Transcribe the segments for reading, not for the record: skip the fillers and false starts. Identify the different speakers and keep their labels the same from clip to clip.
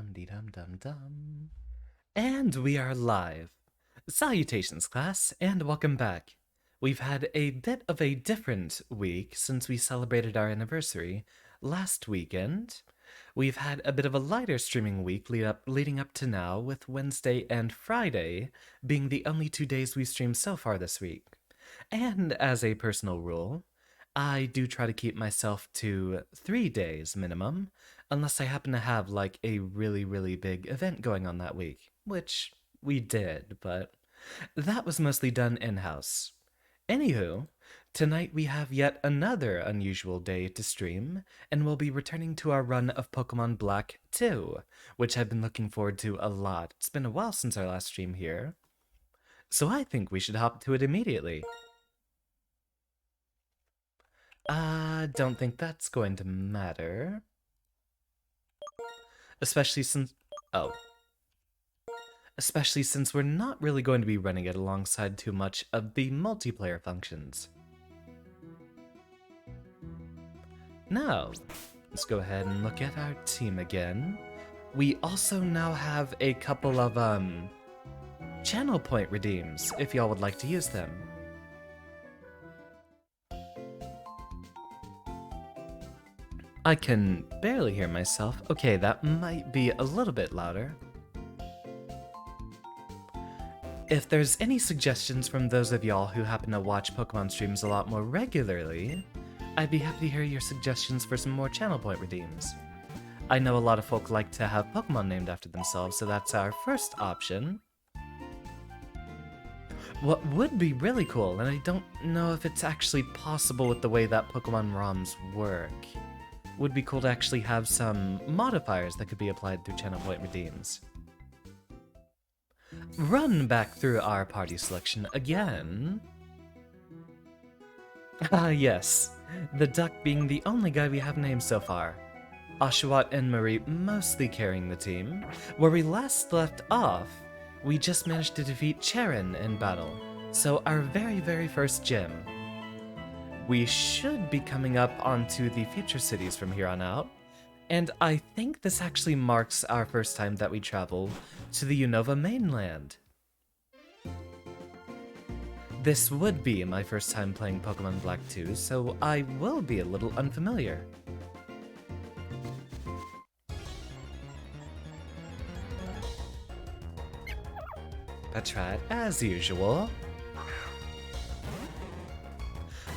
Speaker 1: Dum-dee-dum-dum-dum. And we are live. Salutations, class, and welcome back. We've had a bit of a different week since we celebrated our anniversary last weekend. We've had a bit of a lighter streaming week leading up to now, with Wednesday and Friday being the only 2 days we've streamed so far this week. And as a personal rule, I do try to keep myself to 3 days minimum, unless I happen to have like a really, really big event going on that week, which we did, but that was mostly done in-house. Anywho, tonight we have yet another unusual day to stream, and we'll be returning to our run of Pokemon Black 2, which I've been looking forward to a lot. It's been a while since our last stream here, so I think we should hop to it immediately. Don't think that's going to matter. Especially since... oh. Especially since we're not really going to be running it alongside too much of the multiplayer functions. Now, let's go ahead and look at our team again. We also now have a couple of, channel point redeems, if y'all would like to use them. I can barely hear myself. Okay, that might be a little bit louder. If there's any suggestions from those of y'all who happen to watch Pokemon streams a lot more regularly, I'd be happy to hear your suggestions for some more channel point redeems. I know a lot of folk like to have Pokemon named after themselves, so that's our first option. What would be really cool, and I don't know if it's actually possible with the way that Pokemon ROMs work, would be cool to actually have some modifiers that could be applied through channel point redeems. Run back through our party selection again. Ah yes, the duck being the only guy we have named so far. Oshawott and Marie mostly carrying the team. Where we last left off, we just managed to defeat Charon in battle, so our very first gym. We should be coming up onto the future cities from here on out, and I think this actually marks our first time that we travel to the Unova mainland. This would be my first time playing Pokemon Black 2, so I will be a little unfamiliar. That's right, as usual.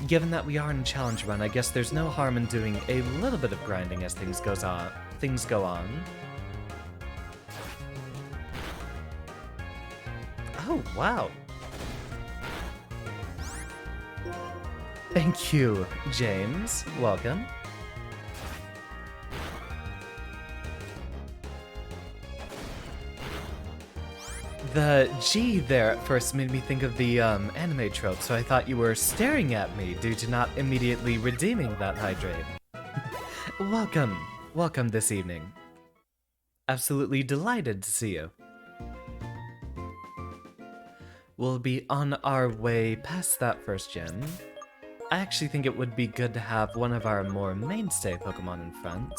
Speaker 1: Given that we are in a challenge run, I guess there's no harm in doing a little bit of grinding as things go on. Oh, wow. Thank you, James. Welcome. The G there at first made me think of the anime trope, so I thought you were staring at me due to not immediately redeeming that hydrate. Welcome this evening. Absolutely delighted to see you. We'll be on our way past that first gym. I actually think it would be good to have one of our more mainstay Pokemon in front,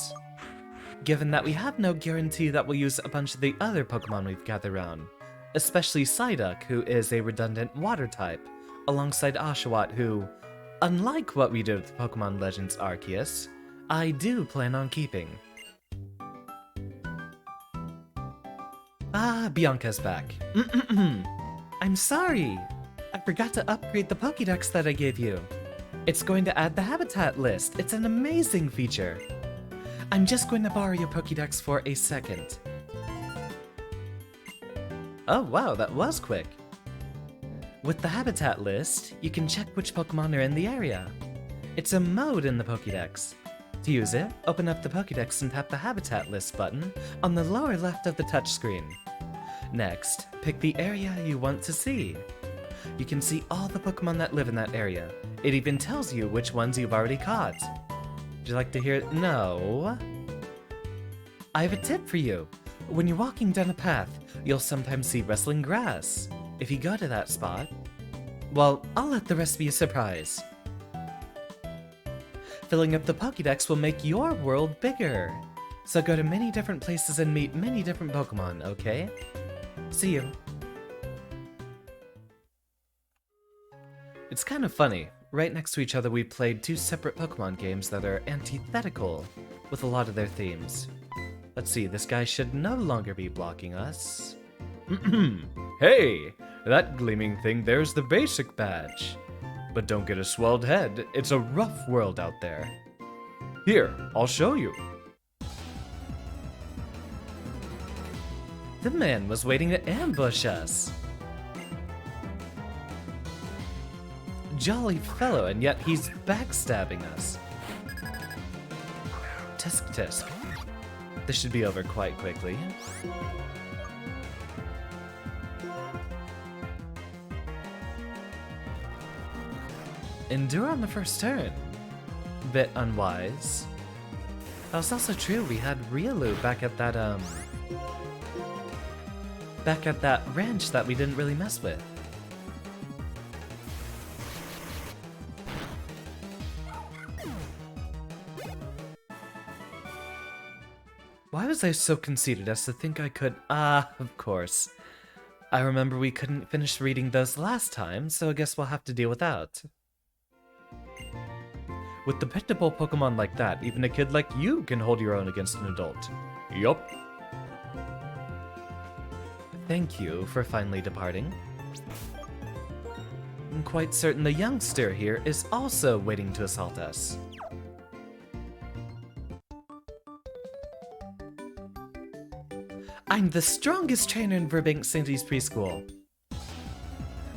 Speaker 1: given that we have no guarantee that we'll use a bunch of the other Pokemon we've gathered around. Especially Psyduck, who is a redundant water type, alongside Oshawott, who, unlike what we did with Pokemon Legends Arceus, I do plan on keeping. Ah, Bianca's back. I'm sorry! I forgot to upgrade the Pokédex that I gave you. It's going to add the habitat list. It's an amazing feature. I'm just going to borrow your Pokédex for a second. Oh wow, that was quick. With the habitat list, you can check which Pokemon are in the area. It's a mode in the Pokédex. To use it, open up the Pokédex and tap the habitat list button on the lower left of the touchscreen. Next, pick the area you want to see. You can see all the Pokemon that live in that area. It even tells you which ones you've already caught. Would you like to hear it? No? I have a tip for you. When you're walking down a path, you'll sometimes see rustling grass. If you go to that spot, well, I'll let the rest be a surprise. Filling up the Pokédex will make your world bigger. So go to many different places and meet many different Pokemon, okay? See you. It's kind of funny. Right next to each other we played two separate Pokemon games that are antithetical with a lot of their themes. Let's see, this guy should no longer be blocking us. Hey! That gleaming thing there's the basic badge. But don't get a swelled head, it's a rough world out there. Here, I'll show you. The man was waiting to ambush us. Jolly fellow, and yet he's backstabbing us. Tisk tisk. This should be over quite quickly. Endure on the first turn. Bit unwise. That was also true, we had Riolu back at that ranch that we didn't really mess with. Why was I so conceited as to think I could— of course. I remember we couldn't finish reading those last time, so I guess we'll have to deal with that. With dependable Pokemon like that, even a kid like you can hold your own against an adult. Yup. Thank you for finally departing. I'm quite certain the youngster here is also waiting to assault us. I'm the strongest trainer in Burbank City's preschool.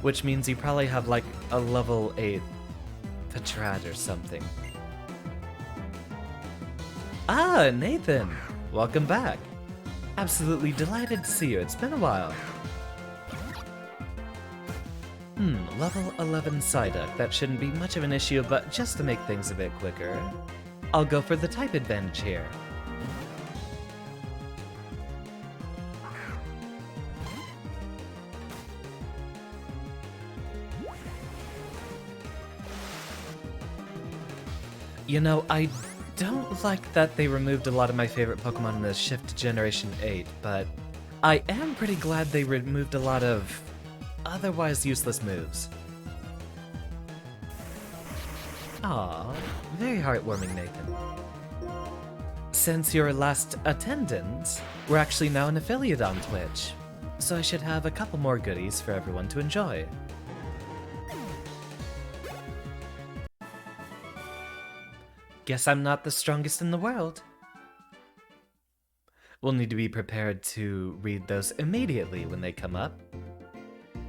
Speaker 1: Which means you probably have like a level 8 Patrat or something. Ah, Nathan! Welcome back. Absolutely delighted to see you, it's been a while. Level 11 Psyduck. That shouldn't be much of an issue, but just to make things a bit quicker, I'll go for the type advantage here. You know, I don't like that they removed a lot of my favorite Pokemon in the shift to Generation 8, but I am pretty glad they removed a lot of otherwise useless moves. Aw, very heartwarming, Nathan. Since your last attendance, we're actually now an affiliate on Twitch, so I should have a couple more goodies for everyone to enjoy. Guess I'm not the strongest in the world. We'll need to be prepared to read those immediately when they come up.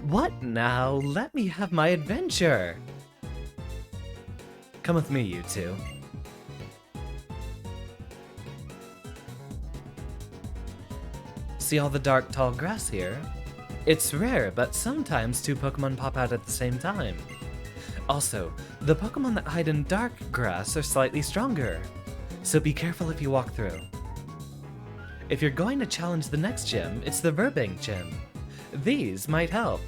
Speaker 1: What now? Let me have my adventure! Come with me, you two. See all the dark, tall grass here? It's rare, but sometimes two Pokemon pop out at the same time. Also, the Pokemon that hide in dark grass are slightly stronger, so be careful if you walk through. If you're going to challenge the next gym, it's the Burbank gym. These might help.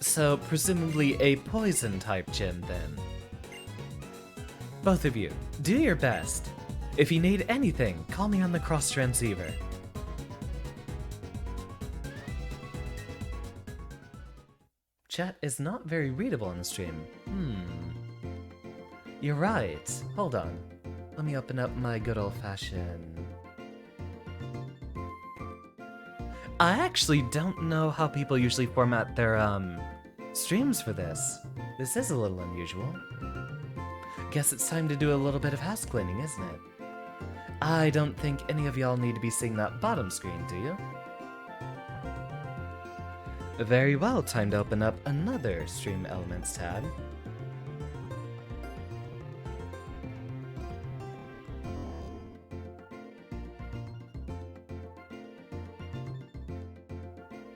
Speaker 1: So, presumably a poison-type gym, then. Both of you, do your best. If you need anything, call me on the cross transceiver. Chat is not very readable on the stream. You're right. Hold on. Let me open up my good old-fashioned... I actually don't know how people usually format their, streams for this. This is a little unusual. Guess it's time to do a little bit of house cleaning, isn't it? I don't think any of y'all need to be seeing that bottom screen, do you? Very well, time to open up another Stream Elements tab.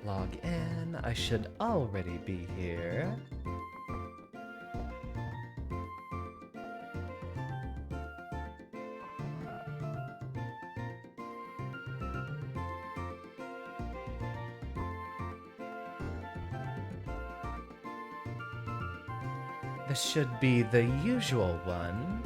Speaker 1: Log in, I should already be here. This should be the usual one.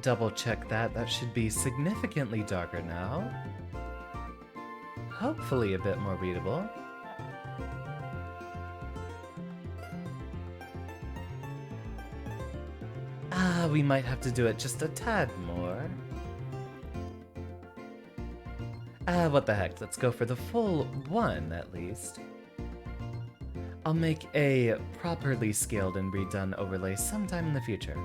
Speaker 1: double check that. That should be significantly darker now. Hopefully a bit more readable. We might have to do it just a tad more. What the heck, let's go for the full 1 at least. I'll make a properly scaled and redone overlay sometime in the future.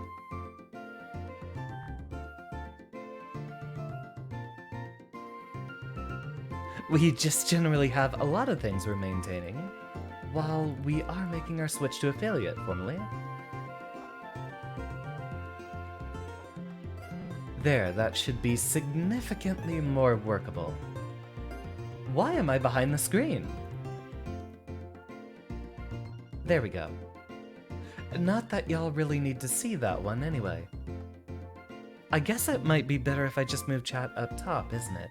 Speaker 1: We just generally have a lot of things we're maintaining, while we are making our switch to affiliate formally. There, that should be significantly more workable. Why am I behind the screen? There we go. Not that y'all really need to see that one anyway. I guess it might be better if I just move chat up top, isn't it?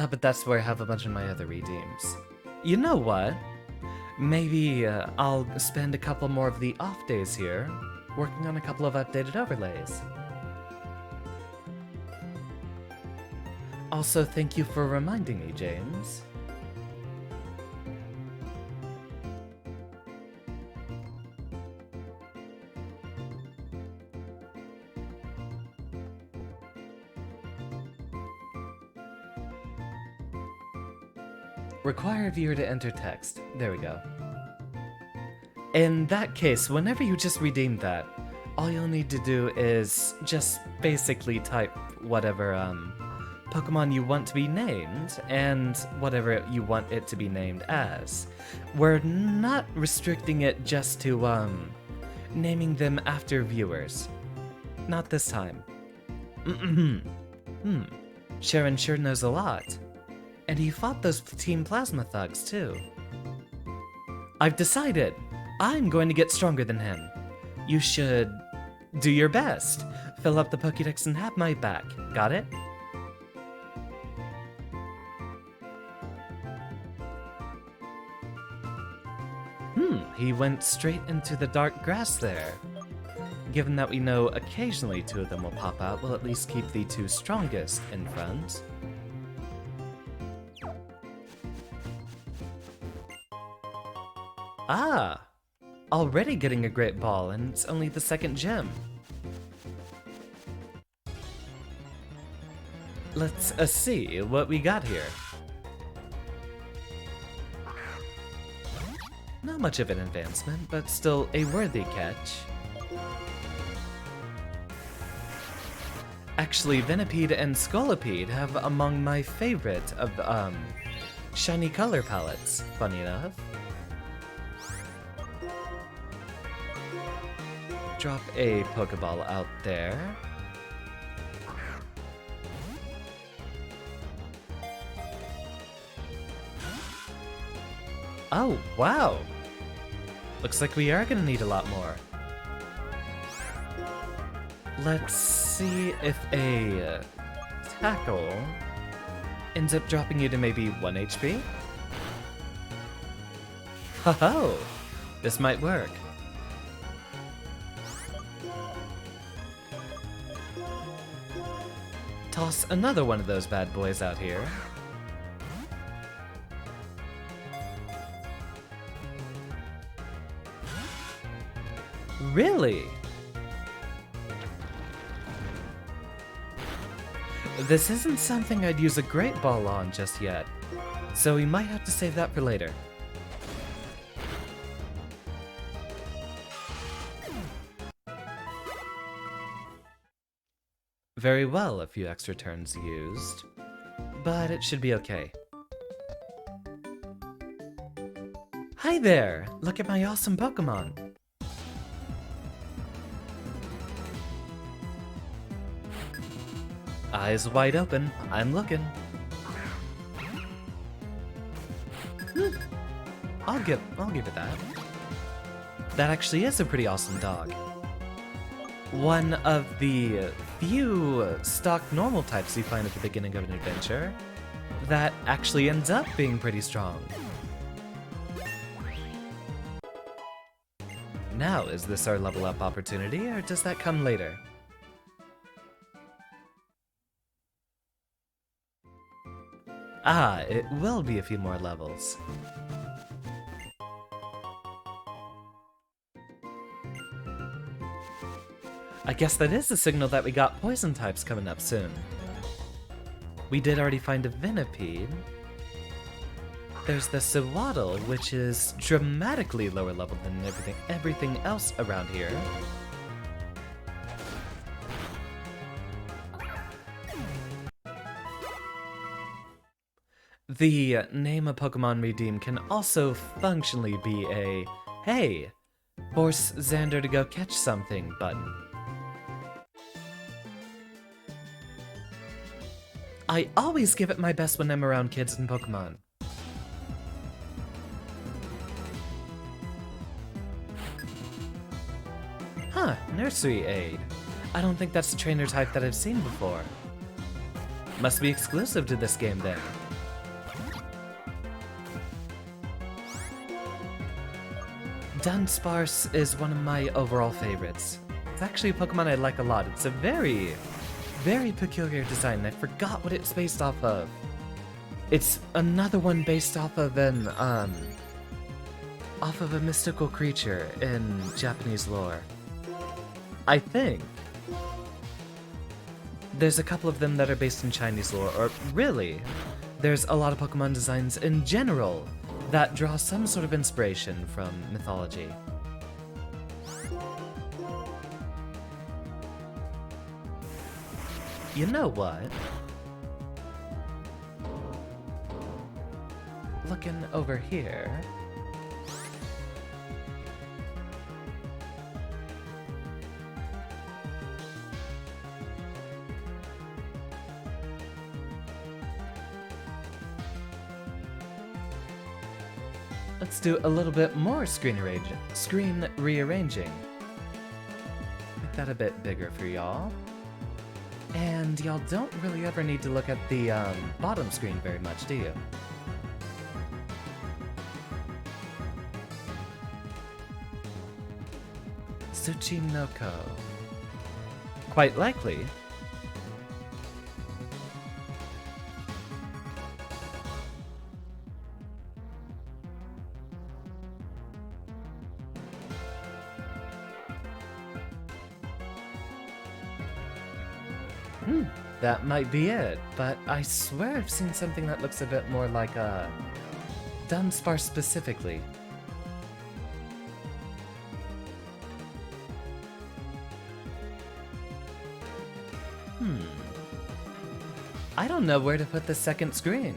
Speaker 1: But that's where I have a bunch of my other redeems. You know what? Maybe I'll spend a couple more of the off days here, working on a couple of updated overlays. Also, thank you for reminding me, James. Require viewer to enter text. There we go. In that case, whenever you just redeem that, all you'll need to do is just basically type whatever Pokemon you want to be named and whatever you want it to be named as. We're not restricting it just to naming them after viewers. Not this time. Sharon sure knows a lot. And he fought those Team Plasma thugs, too. I've decided! I'm going to get stronger than him. You should do your best. Fill up the Pokédex and have my back. Got it? He went straight into the dark grass there. Given that we know occasionally 2 of them will pop out, we'll at least keep the 2 strongest in front. Ah! Already getting a great ball, and it's only the 2nd gym. Let's see what we got here. Not much of an advancement, but still a worthy catch. Actually, Venipede and Scolipede have among my favorite of shiny color palettes, funny enough. Drop a Pokeball out there. Oh, wow! Looks like we are gonna need a lot more. Let's see if a tackle ends up dropping you to maybe 1 HP? Ho-ho! This might work. Toss another one of those bad boys out here. Really? This isn't something I'd use a Great Ball on just yet, so we might have to save that for later. Very well, a few extra turns used, but it should be okay. Hi there! Look at my awesome Pokemon! Eyes wide open, I'm looking. I'll give it that. That actually is a pretty awesome dog. One of the few stock normal types you find at the beginning of an adventure that actually ends up being pretty strong. Now, is this our level up opportunity, or does that come later? Ah, it will be a few more levels. I guess that is a signal that we got poison types coming up soon. We did already find a Venipede. There's the Sewaddle, which is dramatically lower level than everything else around here. The name a Pokemon redeem can also functionally be a, hey, force Xander to go catch something button. I always give it my best when I'm around kids and Pokemon. Huh, nursery aid. I don't think that's a trainer type that I've seen before. Must be exclusive to this game then. Dunsparce is one of my overall favorites. It's actually a Pokemon I like a lot. It's a very peculiar design. I forgot what it's based off of. It's another one based off of a mystical creature in Japanese lore. I think. There's a couple of them that are based in Chinese lore, or really, there's a lot of Pokemon designs in general that draw some sort of inspiration from mythology. You know what? Looking over here... Let's do a little bit more screen rearranging. Make that a bit bigger for y'all. And y'all don't really ever need to look at the bottom screen very much, do you? Tsuchinoko. Quite likely. That might be it, but I swear I've seen something that looks a bit more like a Dunsparce specifically. I don't know where to put the second screen.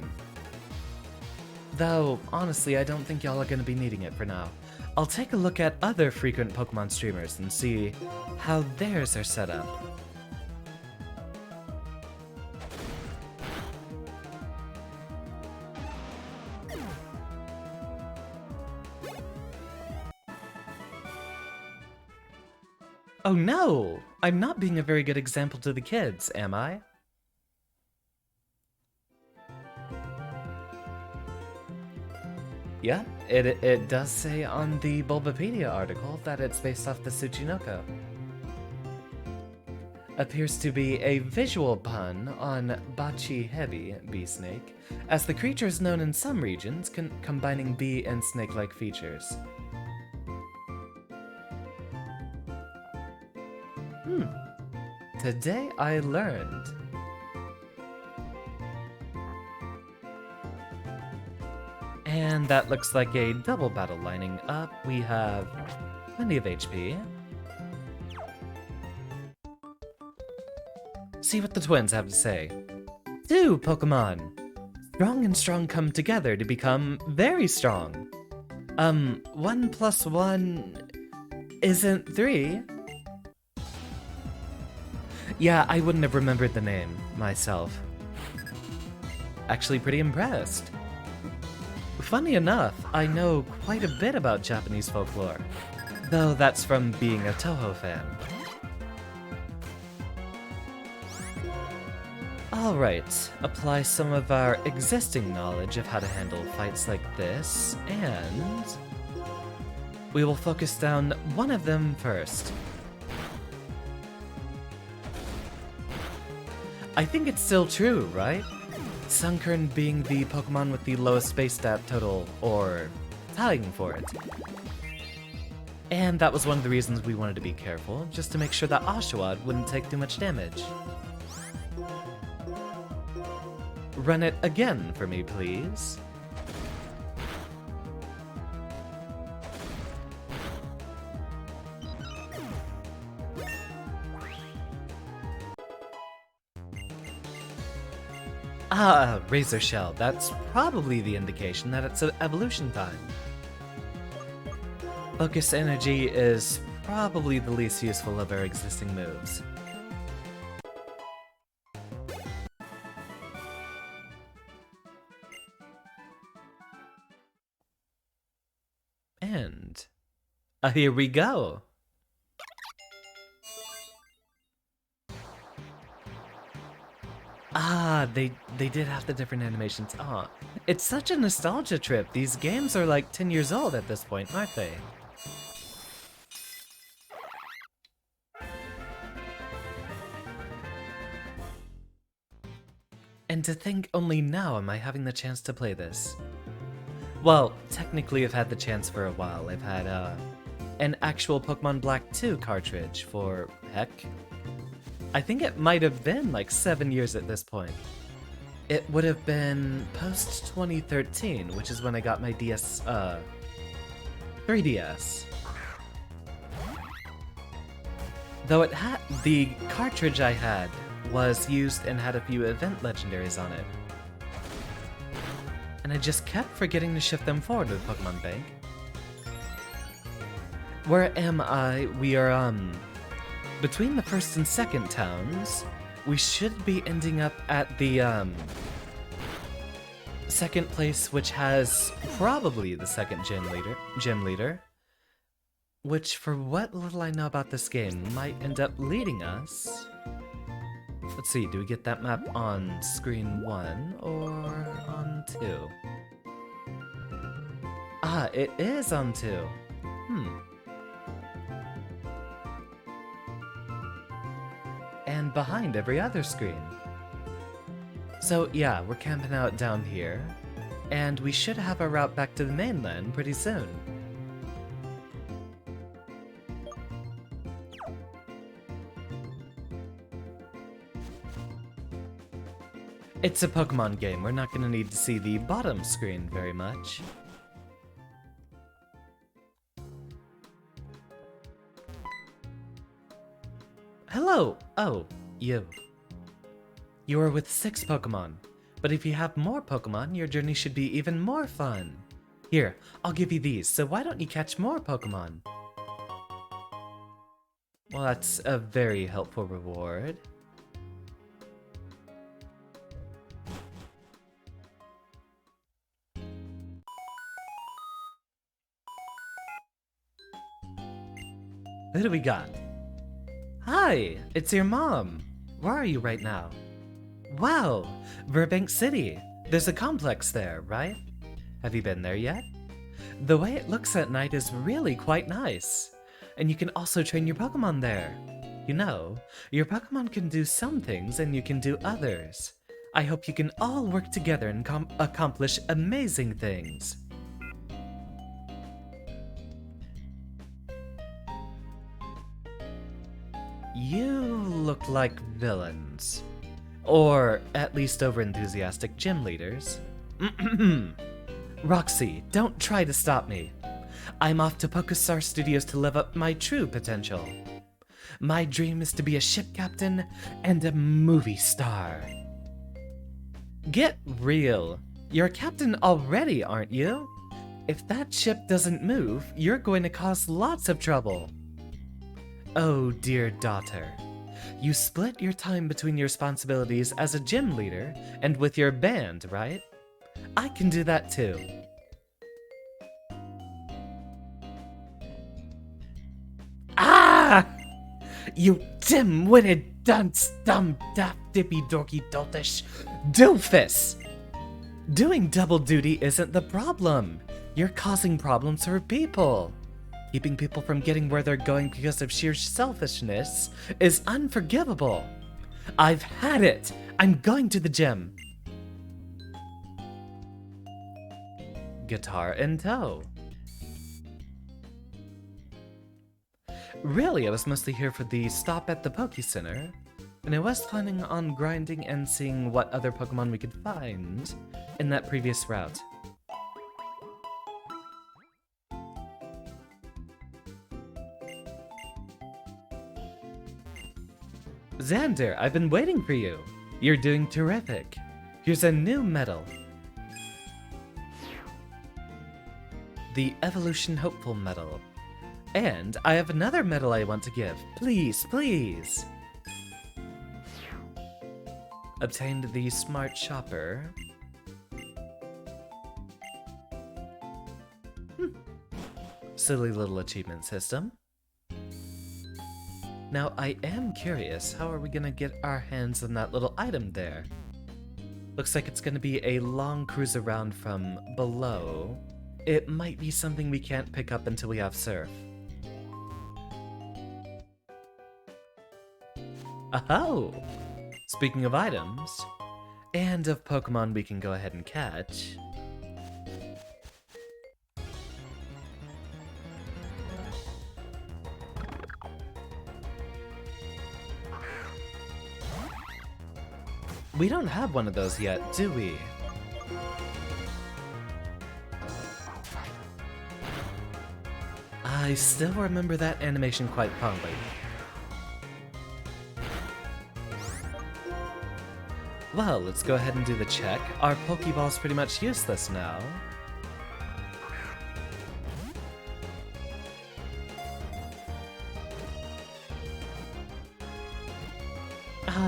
Speaker 1: Though, honestly, I don't think y'all are gonna be needing it for now. I'll take a look at other frequent Pokemon streamers and see how theirs are set up. Oh no! I'm not being a very good example to the kids, am I? Yeah, it does say on the Bulbapedia article that it's based off the Tsuchinoko. Appears to be a visual pun on Bachi Heavy bee snake, as the creature is known in some regions, combining bee and snake-like features. Today I learned. And that looks like a double battle lining up. We have plenty of HP. See what the twins have to say. Two Pokemon! Strong and strong come together to become very strong. 1 plus 1 isn't 3. Yeah, I wouldn't have remembered the name myself. Actually pretty impressed. Funny enough, I know quite a bit about Japanese folklore, though that's from being a Toho fan. Alright, apply some of our existing knowledge of how to handle fights like this, and... We will focus down one of them first. I think it's still true, right? Sunkern being the Pokemon with the lowest base stat total, or tying for it. And that was one of the reasons we wanted to be careful, just to make sure that Oshawott wouldn't take too much damage. Run it again for me, please. Ah, Razor Shell. That's probably the indication that it's evolution time. Focus Energy is probably the least useful of our existing moves. And here we go. Ah, they did have the different animations. Ah, it's such a nostalgia trip. These games are like 10 years old at this point, aren't they? And to think only now am I having the chance to play this. Well, technically I've had the chance for a while. I've had an actual Pokemon Black 2 cartridge for, heck, I think it might have been like 7 years at this point. It would have been post 2013, which is when I got my 3DS. Though it had, the cartridge I had was used and had a few event legendaries on it. And I just kept forgetting to shift them forward to the Pokemon Bank. Where am I? We are, between the first and second towns. We should be ending up at the, second place, which has probably the second gym leader. Which, for what little I know about this game, might end up leading us. Let's see, do we get that map on screen 1 or on 2? Ah, it is on 2. And behind every other screen. So yeah, we're camping out down here, and we should have our route back to the mainland pretty soon. It's a Pokemon game, we're not gonna need to see the bottom screen very much. Hello! Oh, you. You are with 6 Pokemon, but if you have more Pokemon, your journey should be even more fun. Here, I'll give you these, so why don't you catch more Pokemon? Well, that's a very helpful reward. Who do we got? Hi, it's your mom. Where are you right now? Wow, Burbank City. There's a complex there, right? Have you been there yet? The way it looks at night is really quite nice. And you can also train your Pokemon there. You know, your Pokemon can do some things and you can do others. I hope you can all work together and accomplish amazing things. You look like villains. Or at least over-enthusiastic gym leaders. Roxy, don't try to stop me. I'm off to PokeStar Studios to live up my true potential. My dream is to be a ship captain and a movie star. Get real. You're a captain already, aren't you? If that ship doesn't move, you're going to cause lots of trouble. Oh, dear daughter. You split your time between your responsibilities as a gym leader and with your band, right? I can do that too. Ah! You dim-witted, dunce, dumb, daft, dippy, dorky, doltish doofus! Doing double duty isn't the problem. You're causing problems for people. Keeping people from getting where they're going because of sheer selfishness is unforgivable. I've had it! I'm going to the gym! Guitar in tow. Really, I was mostly here for the stop at the Poke Center, and I was planning on grinding and seeing what other Pokemon we could find in that previous route. Xander, I've been waiting for you. You're doing terrific. Here's a new medal. The Evolution Hopeful Medal. And I have another medal I want to give. Please, please. Obtained the Smart Shopper. Silly little achievement system. Now, I am curious, how are we gonna get our hands on that little item there? Looks like it's gonna be a long cruise around from below. It might be something we can't pick up until we have Surf. Oh! Speaking of items, and of Pokemon we can go ahead and catch, we don't have one of those yet, do we? I still remember that animation quite fondly. Well, let's go ahead and do the check. Our Pokeball's pretty much useless now.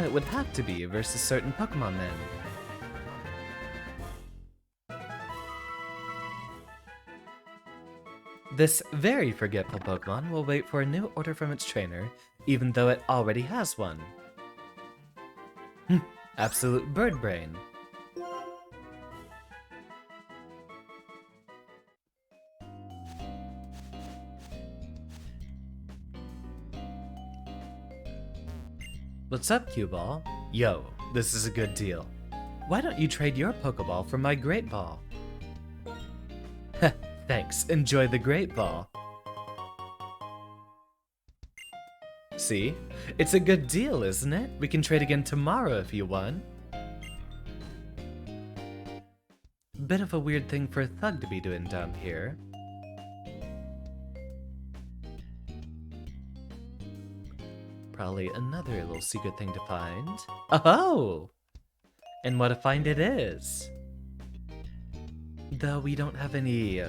Speaker 1: It would have to be versus certain Pokemon then. This very forgetful Pokemon will wait for a new order from its trainer, even though it already has one. Absolute bird brain. What's up, Cue-Ball? Yo, this is a good deal. Why don't you trade your Pokeball for my Great Ball? Heh, thanks, enjoy the Great Ball. See? It's a good deal, isn't it? We can trade again tomorrow if you want. Bit of a weird thing for a thug to be doing down here. Probably another little secret thing to find. Oh! And what a find it is! Though we don't have any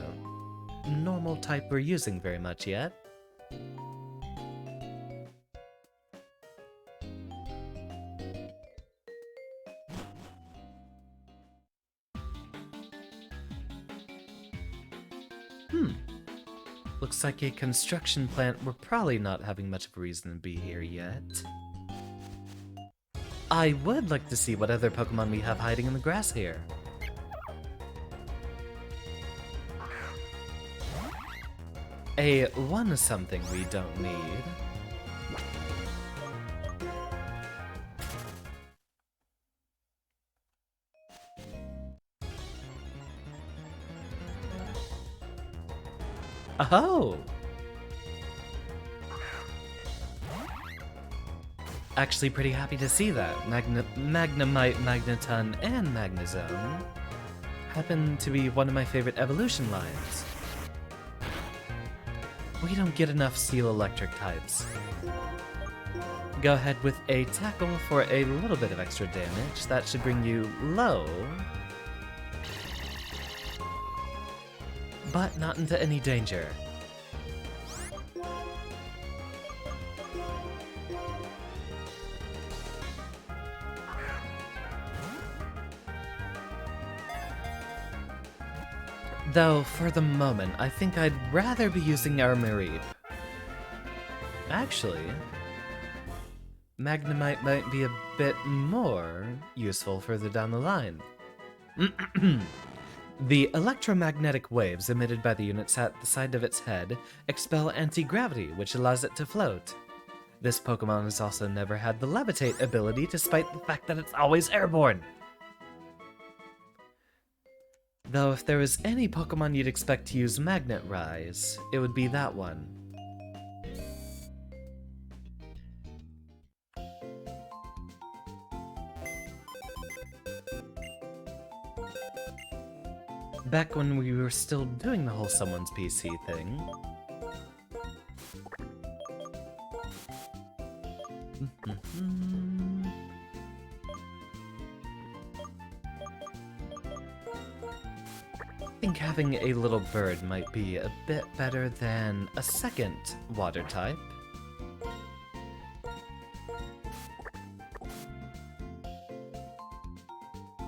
Speaker 1: normal type we're using very much yet. Looks like a construction plant. We're probably not having much of a reason to be here yet. I would like to see what other Pokemon we have hiding in the grass here. A one something we don't need. Oh! Actually pretty happy to see that. Magnemite, Magneton, and Magnezone happen to be one of my favorite evolution lines. We don't get enough Steel Electric types. Go ahead with a Tackle for a little bit of extra damage. That should bring you low. But not into any danger. Though, for the moment, I think I'd rather be using our Mareep. Actually, Magnemite might be a bit more useful further down the line. The electromagnetic waves emitted by the units at the side of its head expel anti-gravity, which allows it to float. This Pokemon has also never had the levitate ability, despite the fact that it's always airborne. Though if there was any Pokemon you'd expect to use Magnet Rise, it would be that one. Back when we were still doing the whole someone's PC thing. I think having a little bird might be a bit better than a second water type.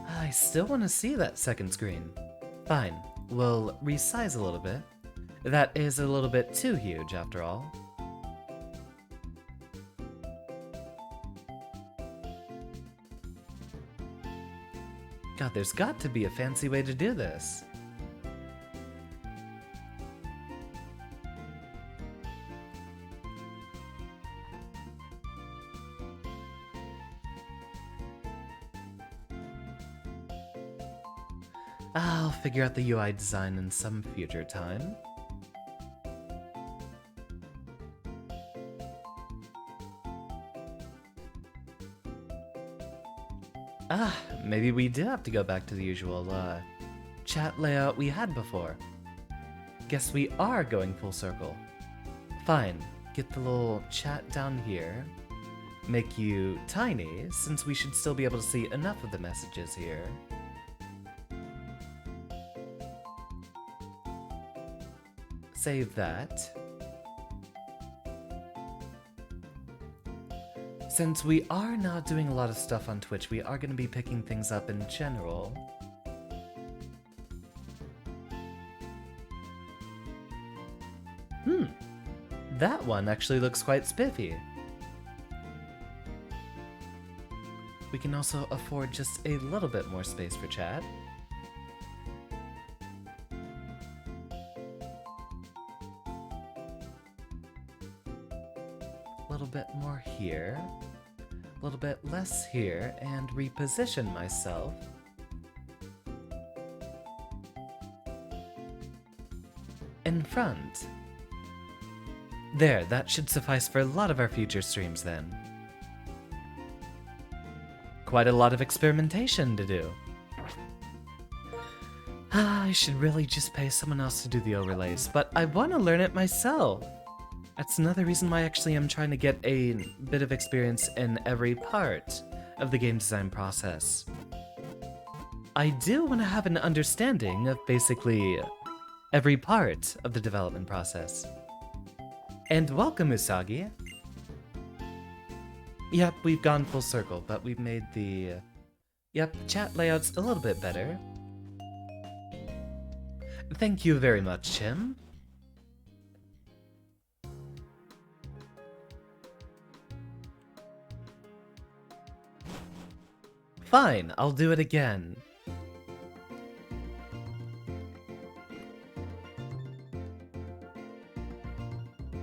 Speaker 1: I still want to see that second screen. Fine, we'll resize a little bit. That is a little bit too huge, after all. God, there's got to be a fancy way to do this. I'll figure out the UI design in some future time. Maybe we do have to go back to the usual, chat layout we had before. Guess we are going full circle. Fine, get the little chat down here. Make you tiny, since we should still be able to see enough of the messages here. Save that. Since we are now doing a lot of stuff on Twitch, we are going to be picking things up in general. That one actually looks quite spiffy. We can also afford just a little bit more space for chat. A little bit more here, a little bit less here, and reposition myself. In front. There, that should suffice for a lot of our future streams then. Quite a lot of experimentation to do. I should really just pay someone else to do the overlays, but I want to learn it myself. That's another reason why I actually am trying to get a bit of experience in every part of the game design process. I do want to have an understanding of basically every part of the development process. And welcome, Usagi. Yep, we've gone full circle, but we've made the chat layouts a little bit better. Thank you very much, Chim. Fine, I'll do it again.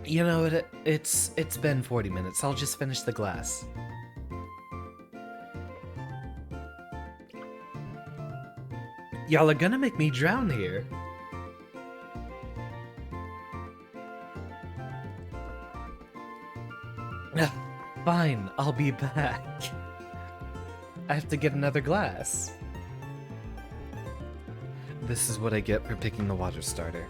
Speaker 1: You know, it's been 40 minutes. I'll just finish the glass. Y'all are gonna make me drown here. Fine, I'll be back. I have to get another glass. This is what I get for picking the water starter.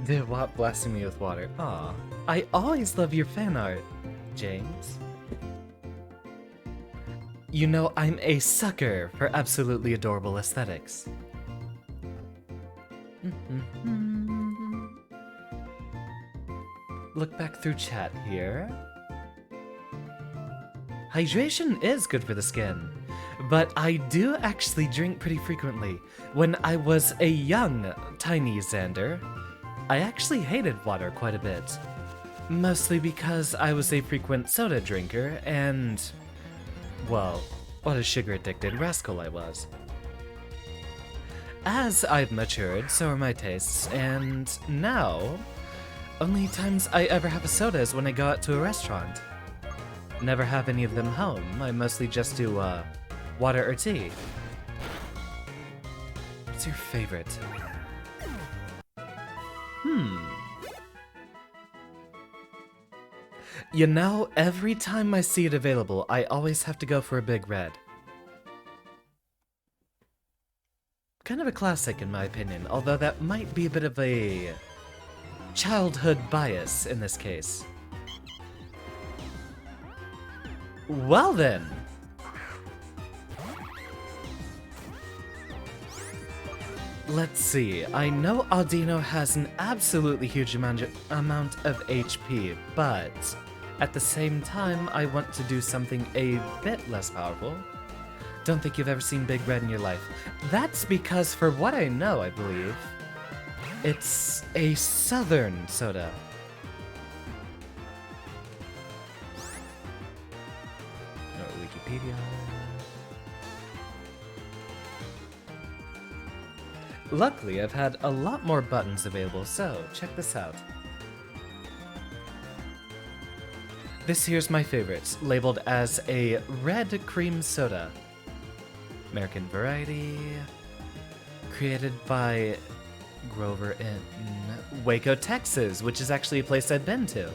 Speaker 1: Did what blasting me with water? Aw, I always love your fan art, James. You know I'm a sucker for absolutely adorable aesthetics. Look back through chat here. Hydration is good for the skin, but I do actually drink pretty frequently. When I was a young, tiny Xander, I actually hated water quite a bit. Mostly because I was a frequent soda drinker and, well, what a sugar-addicted rascal I was. As I've matured, so are my tastes, and now, only times I ever have a soda is when I go out to a restaurant. Never have any of them home. I mostly just do, water or tea. What's your favorite? You know, every time I see it available, I always have to go for a Big Red. Kind of a classic in my opinion, although that might be a bit of a childhood bias in this case. Well then! Let's see, I know Audino has an absolutely huge amount of HP, but at the same time, I want to do something a bit less powerful. Don't think you've ever seen Big Red in your life. That's because, for what I know, I believe, it's a southern soda. Wikipedia. Luckily, I've had a lot more buttons available, so check this out. This here's my favorite, labeled as a red cream soda. American variety, created by Grover in Waco, Texas, which is actually a place I've been to.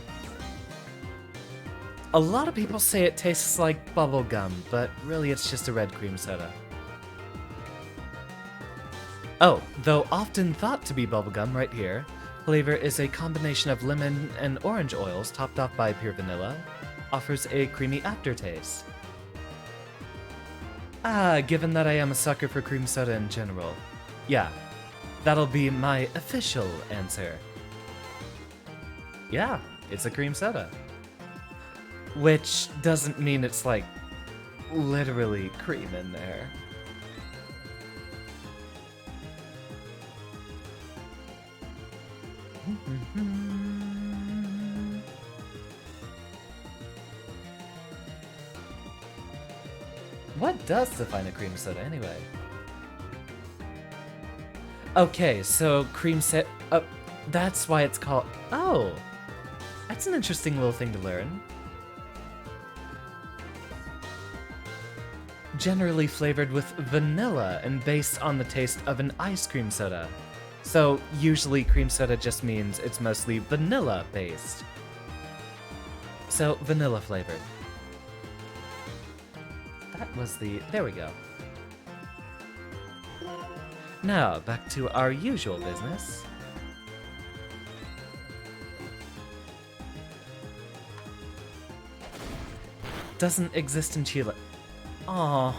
Speaker 1: A lot of people say it tastes like bubble gum, but really it's just a red cream soda. Oh, though often thought to be bubblegum right here, flavor is a combination of lemon and orange oils topped off by pure vanilla, offers a creamy aftertaste. Given that I am a sucker for cream soda in general, yeah, that'll be my official answer. Yeah, it's a cream soda. Which doesn't mean it's like literally cream in there. What does define a cream soda anyway? Okay, so cream set. That's why it's called. Oh, that's an interesting little thing to learn. Generally flavored with vanilla and based on the taste of an ice cream soda. So usually cream soda just means it's mostly vanilla based. So vanilla flavored. That was the, there we go. Now back to our usual business. Doesn't exist in Chile. Oh.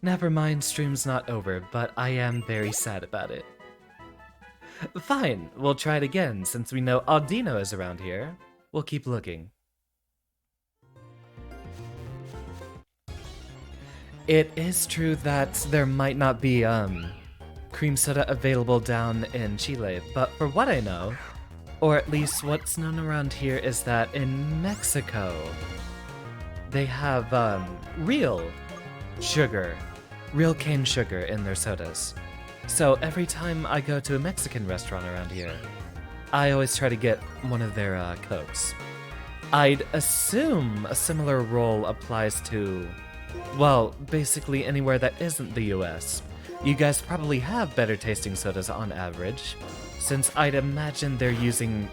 Speaker 1: Never mind, stream's not over, but I am very sad about it. Fine, we'll try it again, since we know Audino is around here. We'll keep looking. It is true that there might not be, cream soda available down in Chile, but for what I know, or at least what's known around here, is that in Mexico, they have, real sugar, real cane sugar in their sodas. So every time I go to a Mexican restaurant around here, I always try to get one of their, Cokes. I'd assume a similar role applies to, well, basically anywhere that isn't the US. You guys probably have better tasting sodas on average, since I'd imagine they're using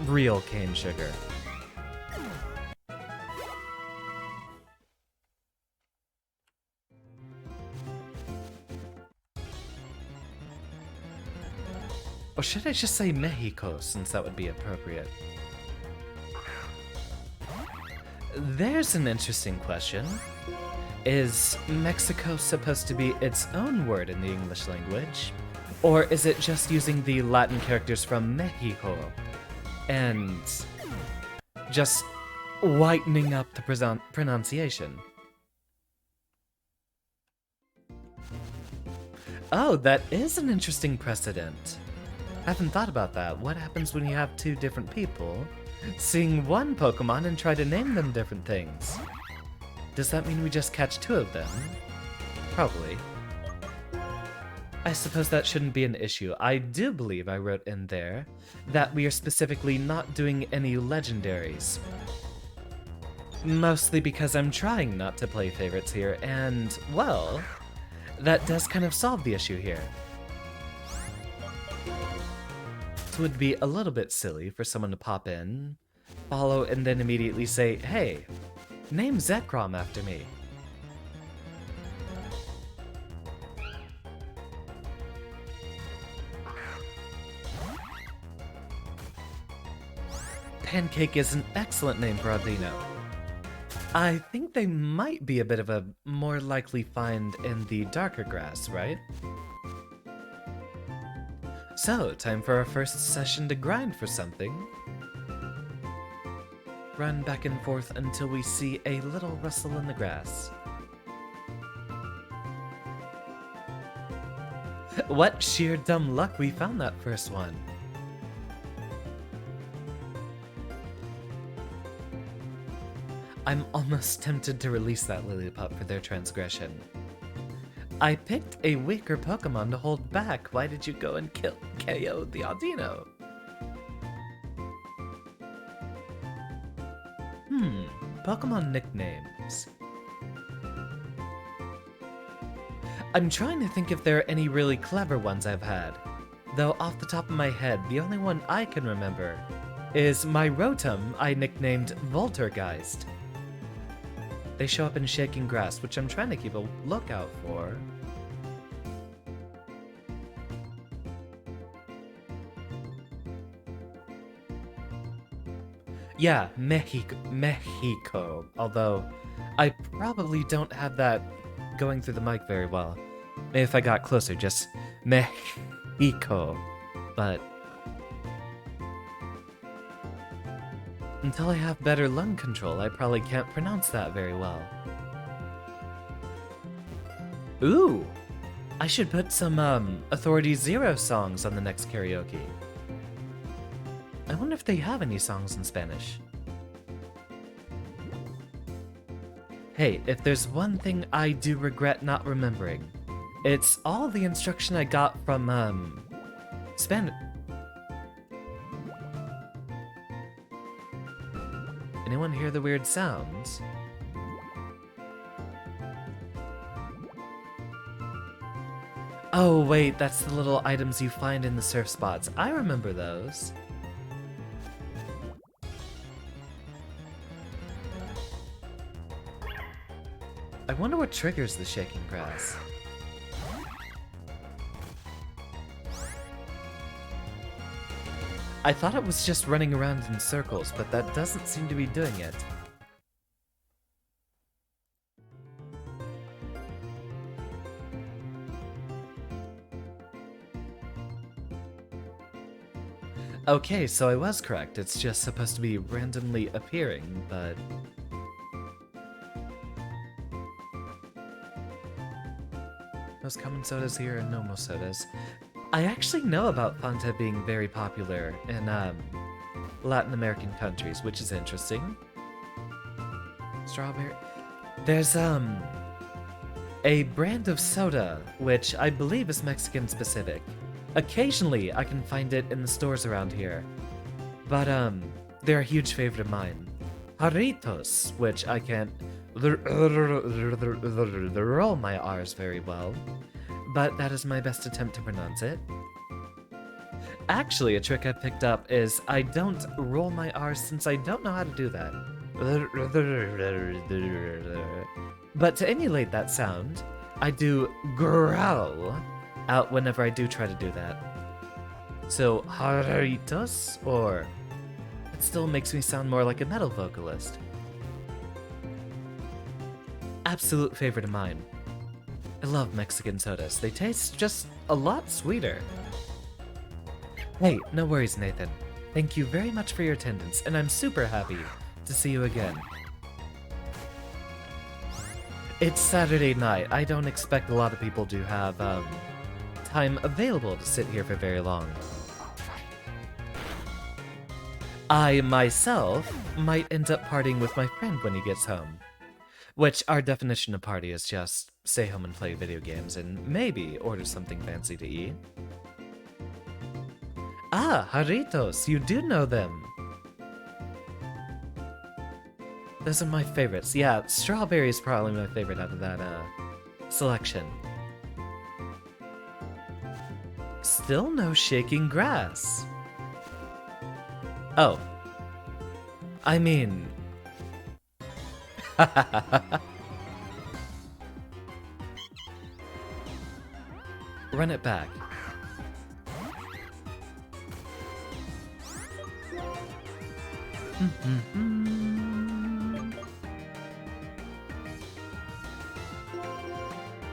Speaker 1: real cane sugar. Or should I just say Mexico, since that would be appropriate? There's an interesting question. Is Mexico supposed to be its own word in the English language? Or is it just using the Latin characters from Mexico and just whitening up the pronunciation? Oh, that is an interesting precedent. I haven't thought about that. What happens when you have two different people sing one Pokemon and try to name them different things? Does that mean we just catch two of them? Probably. I suppose that shouldn't be an issue. I do believe I wrote in there that we are specifically not doing any legendaries. Mostly because I'm trying not to play favorites here, and, well, that does kind of solve the issue here. It would be a little bit silly for someone to pop in, follow, and then immediately say, hey, name Zekrom after me. Pancake is an excellent name for Audino. I think they might be a bit of a more likely find in the darker grass, right? So, time for our first session to grind for something. Run back and forth until we see a little rustle in the grass. What sheer dumb luck we found that first one. I'm almost tempted to release that Lillipup for their transgression. I picked a weaker Pokemon to hold back. Why did you go and KO the Audino? Pokemon nicknames. I'm trying to think if there are any really clever ones I've had. Though off the top of my head, the only one I can remember is my Rotom I nicknamed Voltergeist. They show up in Shaking Grass, which I'm trying to keep a lookout for. Yeah, Mexico. Although, I probably don't have that going through the mic very well. Maybe if I got closer, just Mexico. But until I have better lung control, I probably can't pronounce that very well. Ooh! I should put some, Authority Zero songs on the next karaoke. I wonder if they have any songs in Spanish. Hey, if there's one thing I do regret not remembering, it's all the instruction I got from, Spanish. Anyone hear the weird sounds? Oh wait, that's the little items you find in the surf spots. I remember those. I wonder what triggers the shaking grass. I thought it was just running around in circles, but that doesn't seem to be doing it. Okay, so I was correct. It's just supposed to be randomly appearing, but... Most common sodas here and normal sodas. I actually know about Fanta being very popular in Latin American countries, which is interesting. Strawberry. There's a brand of soda which I believe is Mexican specific. Occasionally I can find it in the stores around here, but they're a huge favorite of mine. Haritos, which I can't roll my R's very well, but that is my best attempt to pronounce it. Actually, a trick I picked up is I don't roll my R's since I don't know how to do that. But to emulate that sound, I do growl out whenever I do try to do that. So, Haritos, or it still makes me sound more like a metal vocalist. Absolute favorite of mine. I love Mexican sodas. They taste just a lot sweeter. Hey, no worries, Nathan. Thank you very much for your attendance, and I'm super happy to see you again. It's Saturday night. I don't expect a lot of people to have time available to sit here for very long. I myself might end up partying with my friend when he gets home. Which our definition of party is just stay home and play video games and maybe order something fancy to eat. Ah, Haritos, you do know them. Those are my favorites. Yeah, strawberry is probably my favorite out of that selection. Still no shaking grass. Oh. I mean... Run it back.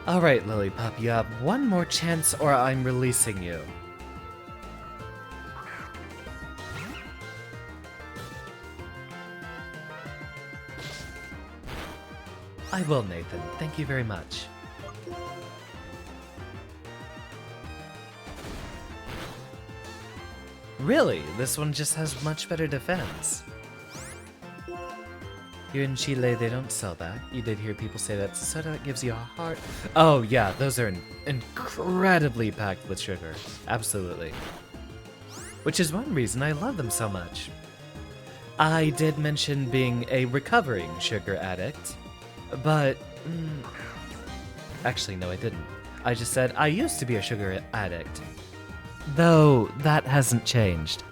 Speaker 1: Alright, Lilypup, you have one more chance or I'm releasing you. I will, Nathan. Thank you very much. Really? This one just has much better defense. Here in Chile, they don't sell that. You did hear people say that soda that gives you a heart. Oh yeah, those are incredibly packed with sugar. Absolutely. Which is one reason I love them so much. I did mention being a recovering sugar addict, but... Actually, no, I didn't. I just said I used to be a sugar addict. Though, that hasn't changed.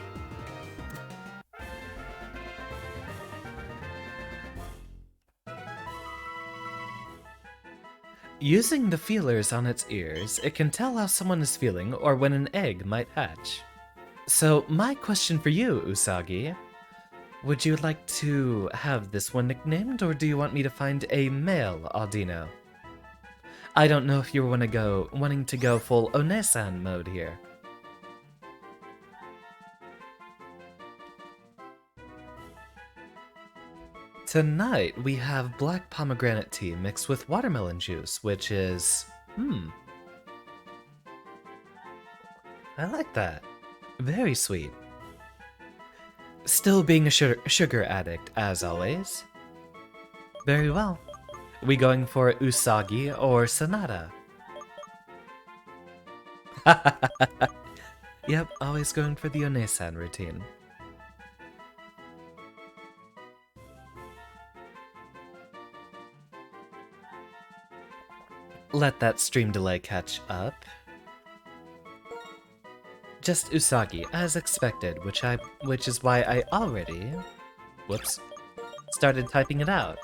Speaker 1: Using the feelers on its ears, it can tell how someone is feeling or when an egg might hatch. So, my question for you, Usagi. Would you like to have this one nicknamed, or do you want me to find a male Audino? I don't know if you're wanting to go full Onesan mode here. Tonight, we have black pomegranate tea mixed with watermelon juice, which is... I like that. Very sweet. Still being a sugar addict, as always. Very well. We going for Usagi or Sonata? Yep, always going for the Onesan routine. Let that stream delay catch up. Just Usagi, as expected, which is why I already... Whoops. Started typing it out.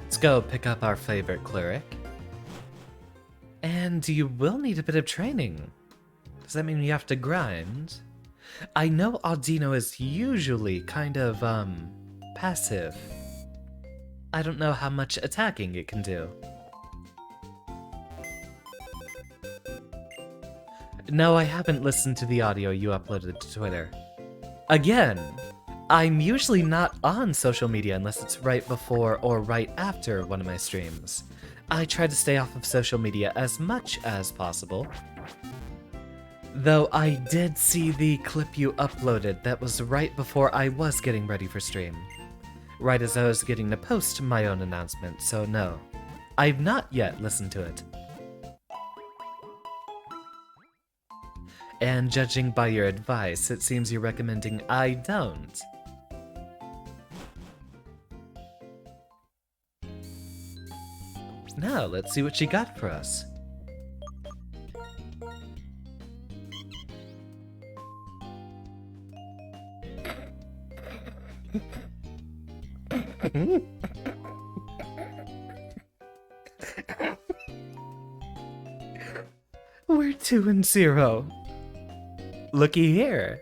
Speaker 1: Let's go pick up our favorite cleric. And you will need a bit of training. Does that mean you have to grind? I know Audino is usually kind of, passive. I don't know how much attacking it can do. No, I haven't listened to the audio you uploaded to Twitter. Again, I'm usually not on social media unless it's right before or right after one of my streams. I try to stay off of social media as much as possible. Though I did see the clip you uploaded that was right before I was getting ready for stream. Right as I was getting to post my own announcement, so no. I've not yet listened to it. And judging by your advice, it seems you're recommending I don't. Now, let's see what she got for us. We're 2-0. Looky here.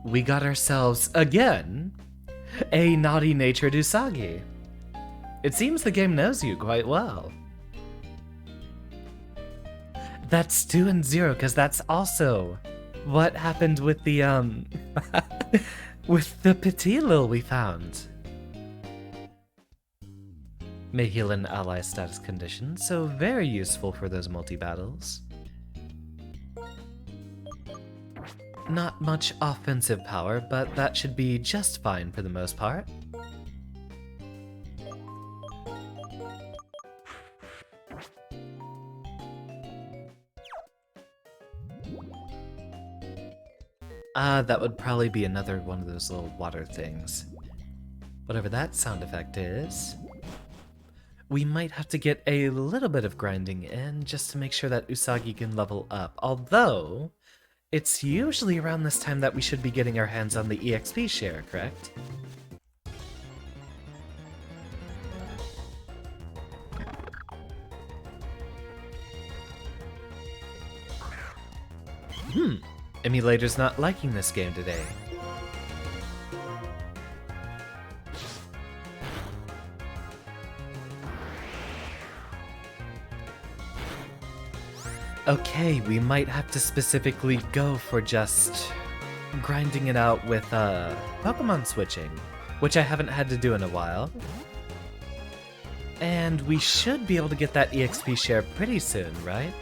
Speaker 1: We got ourselves, again, a naughty-natured Usagi. It seems the game knows you quite well. That's 2-0, because that's also what happened with the, with the Petit Lil we found. May heal an ally status condition, so very useful for those multi-battles. Not much offensive power, but that should be just fine for the most part. That would probably be another one of those little water things. Whatever that sound effect is. We might have to get a little bit of grinding in just to make sure that Usagi can level up, although it's usually around this time that we should be getting our hands on the EXP share, correct? Emulator's not liking this game today. Okay, we might have to specifically go for just grinding it out with Pokemon switching, which I haven't had to do in a while. And we should be able to get that EXP share pretty soon, right?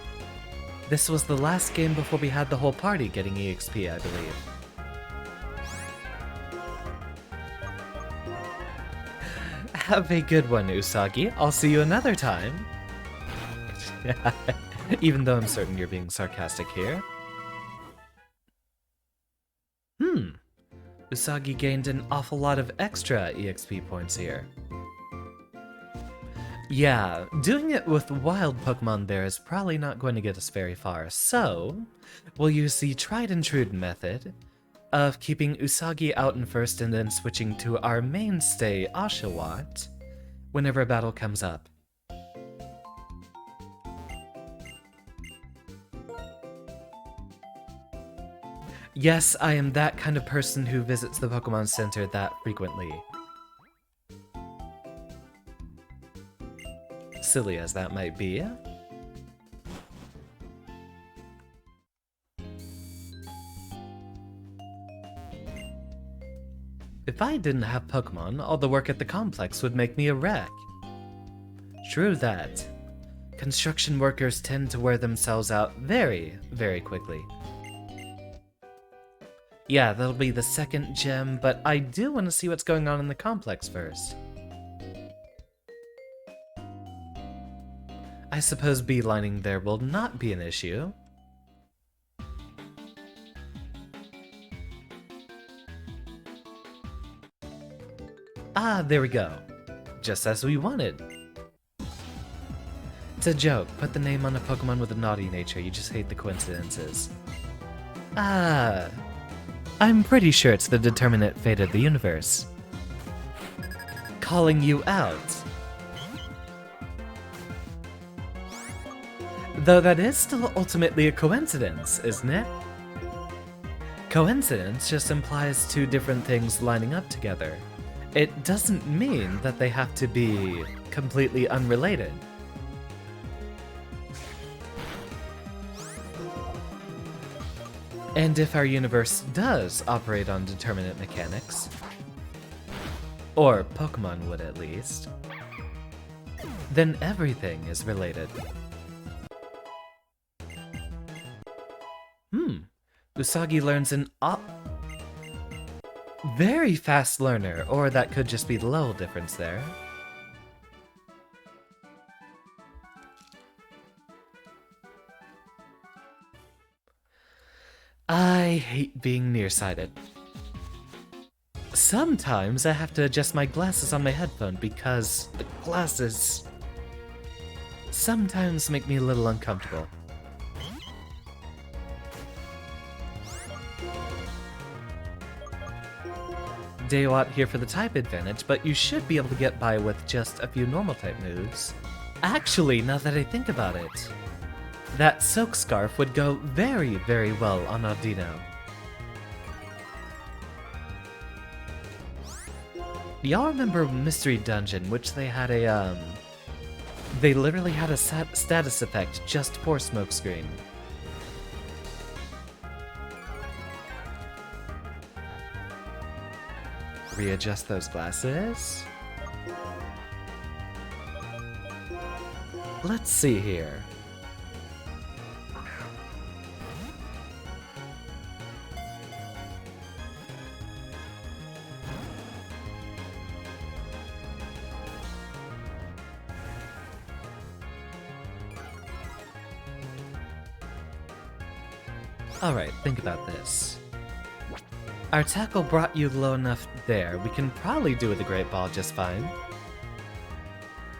Speaker 1: This was the last game before we had the whole party getting EXP, I believe. Have a good one, Usagi. I'll see you another time. Even though I'm certain you're being sarcastic here. Usagi gained an awful lot of extra EXP points here. Yeah, doing it with wild Pokemon there is probably not going to get us very far, so we'll use the tried and true method of keeping Usagi out in first and then switching to our mainstay, Oshawott, whenever a battle comes up. Yes, I am that kind of person who visits the Pokemon Center that frequently. Silly as that might be. If I didn't have Pokemon, all the work at the complex would make me a wreck. True that. Construction workers tend to wear themselves out very, very quickly. Yeah, that'll be the second gem, but I do want to see what's going on in the complex first. I suppose beelining there will not be an issue. Ah, there we go. Just as we wanted. It's a joke. Put the name on a Pokemon with a naughty nature. You just hate the coincidences. Ah, I'm pretty sure it's the determinate fate of the universe. Calling you out. Though that is still ultimately a coincidence, isn't it? Coincidence just implies two different things lining up together. It doesn't mean that they have to be completely unrelated. And if our universe does operate on determinate mechanics, or Pokemon would at least, then everything is related. Usagi learns an very fast learner, or that could just be the level difference there. I hate being nearsighted. Sometimes I have to adjust my glasses on my headphone because the glasses sometimes make me a little uncomfortable. Daewat here for the type advantage, but you should be able to get by with just a few normal type moves. Actually, now that I think about it, that silk scarf would go very, very well on Audino. Y'all remember Mystery Dungeon, which they had a, they literally had a status effect just for Smokescreen. Readjust those glasses. Let's see here. Alright, think about this. Our tackle brought you low enough there, we can probably do with a Great Ball just fine.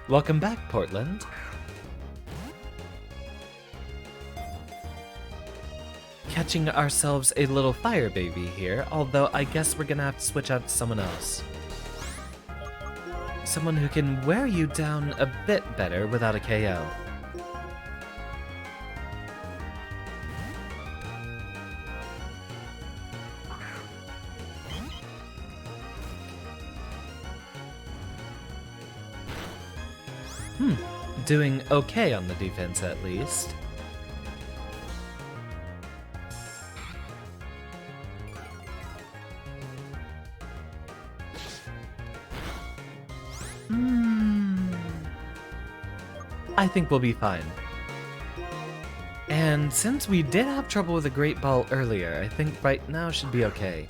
Speaker 1: Welcome back, Portland. Catching ourselves a little fire baby here, although I guess we're gonna have to switch out to someone else. Someone who can wear you down a bit better without a KO. Doing okay on the defense at least. I think we'll be fine. And since we did have trouble with a Great Ball earlier, I think right now should be okay.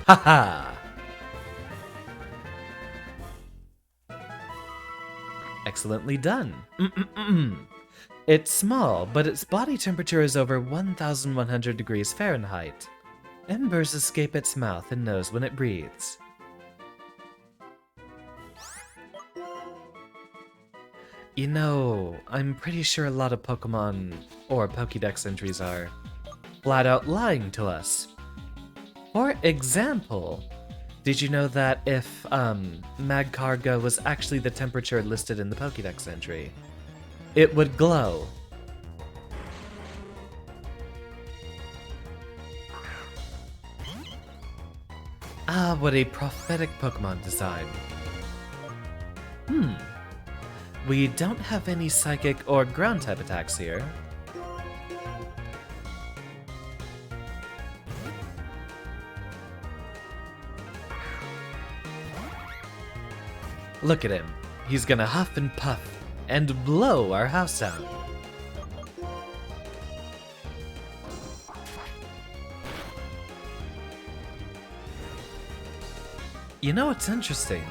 Speaker 1: Haha! Excellently done. It's small, but its body temperature is over 1,100 degrees Fahrenheit. Embers escape its mouth and nose when it breathes. You know, I'm pretty sure a lot of Pokemon or Pokédex entries are flat out lying to us. For example, did you know that if Magcargo was actually the temperature listed in the Pokédex entry, it would glow? Ah, what a prophetic Pokemon design. We don't have any Psychic or Ground-type attacks here. Look at him. He's gonna huff and puff and blow our house down. You know what's interesting?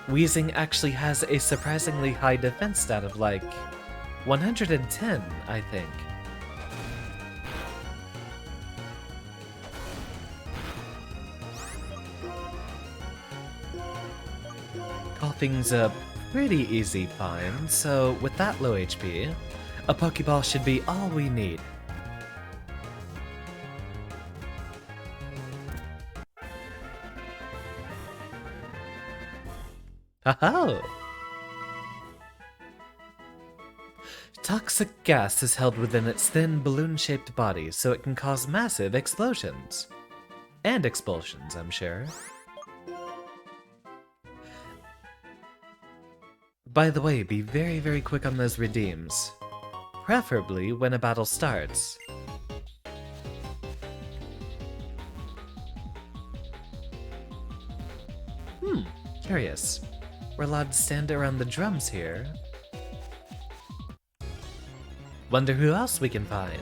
Speaker 1: Weezing actually has a surprisingly high defense stat of like 110, I think. Coughing's a pretty easy find, so with that low HP, a Pokeball should be all we need. Oh! Toxic gas is held within its thin, balloon-shaped body, so it can cause massive explosions. And expulsions, I'm sure. By the way, be very, very quick on those redeems. Preferably when a battle starts. Curious. We're allowed to stand around the drums here. Wonder who else we can find.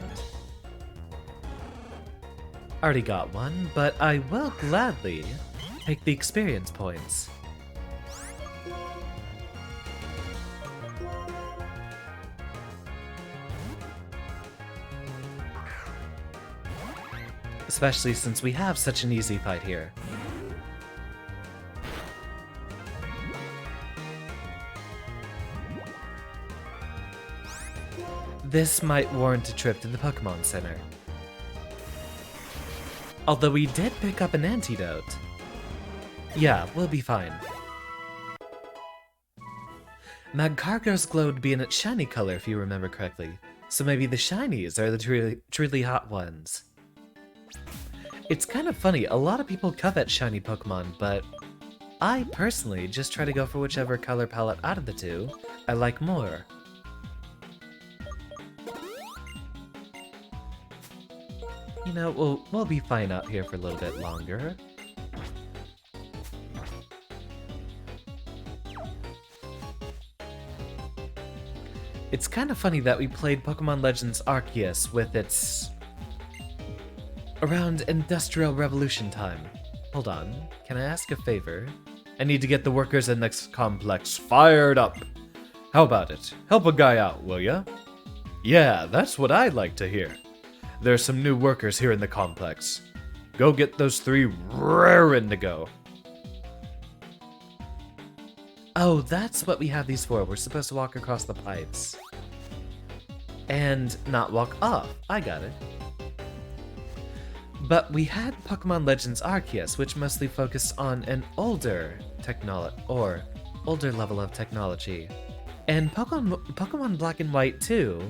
Speaker 1: Already got one, but I will gladly take the experience points. especially since we have such an easy fight here. This might warrant a trip to the Pokemon Center. Although we did pick up an antidote. Yeah, we'll be fine. Magcargo's glow would be in its shiny color if you remember correctly, so maybe the shinies are the truly hot ones. It's kind of funny, a lot of people covet shiny Pokemon, but I personally just try to go for whichever color palette out of the two I like more. You know, we'll be fine out here for a little bit longer. It's kind of funny that we played Pokemon Legends Arceus with its... around Industrial Revolution time. Hold on, can I ask a favor? I need to get the workers in this complex fired up. How about it? Help a guy out, will ya? Yeah, that's what I'd like to hear. There's some new workers here in the complex. Go get those 3 raring to go. Oh, that's what we have these for. We're supposed to walk across the pipes. And not walk off. I got it. But we had Pokemon Legends Arceus, which mostly focused on an older level of technology. And Pokemon Black and White 2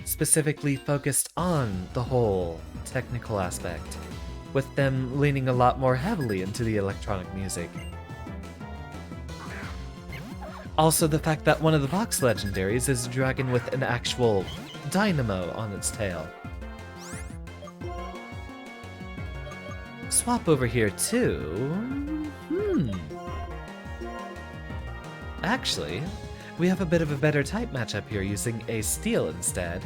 Speaker 1: specifically focused on the whole technical aspect, with them leaning a lot more heavily into the electronic music. Also, the fact that one of the box legendaries is a dragon with an actual dynamo on its tail. Swap over here too. Actually, we have a bit of a better type matchup here using a steel instead.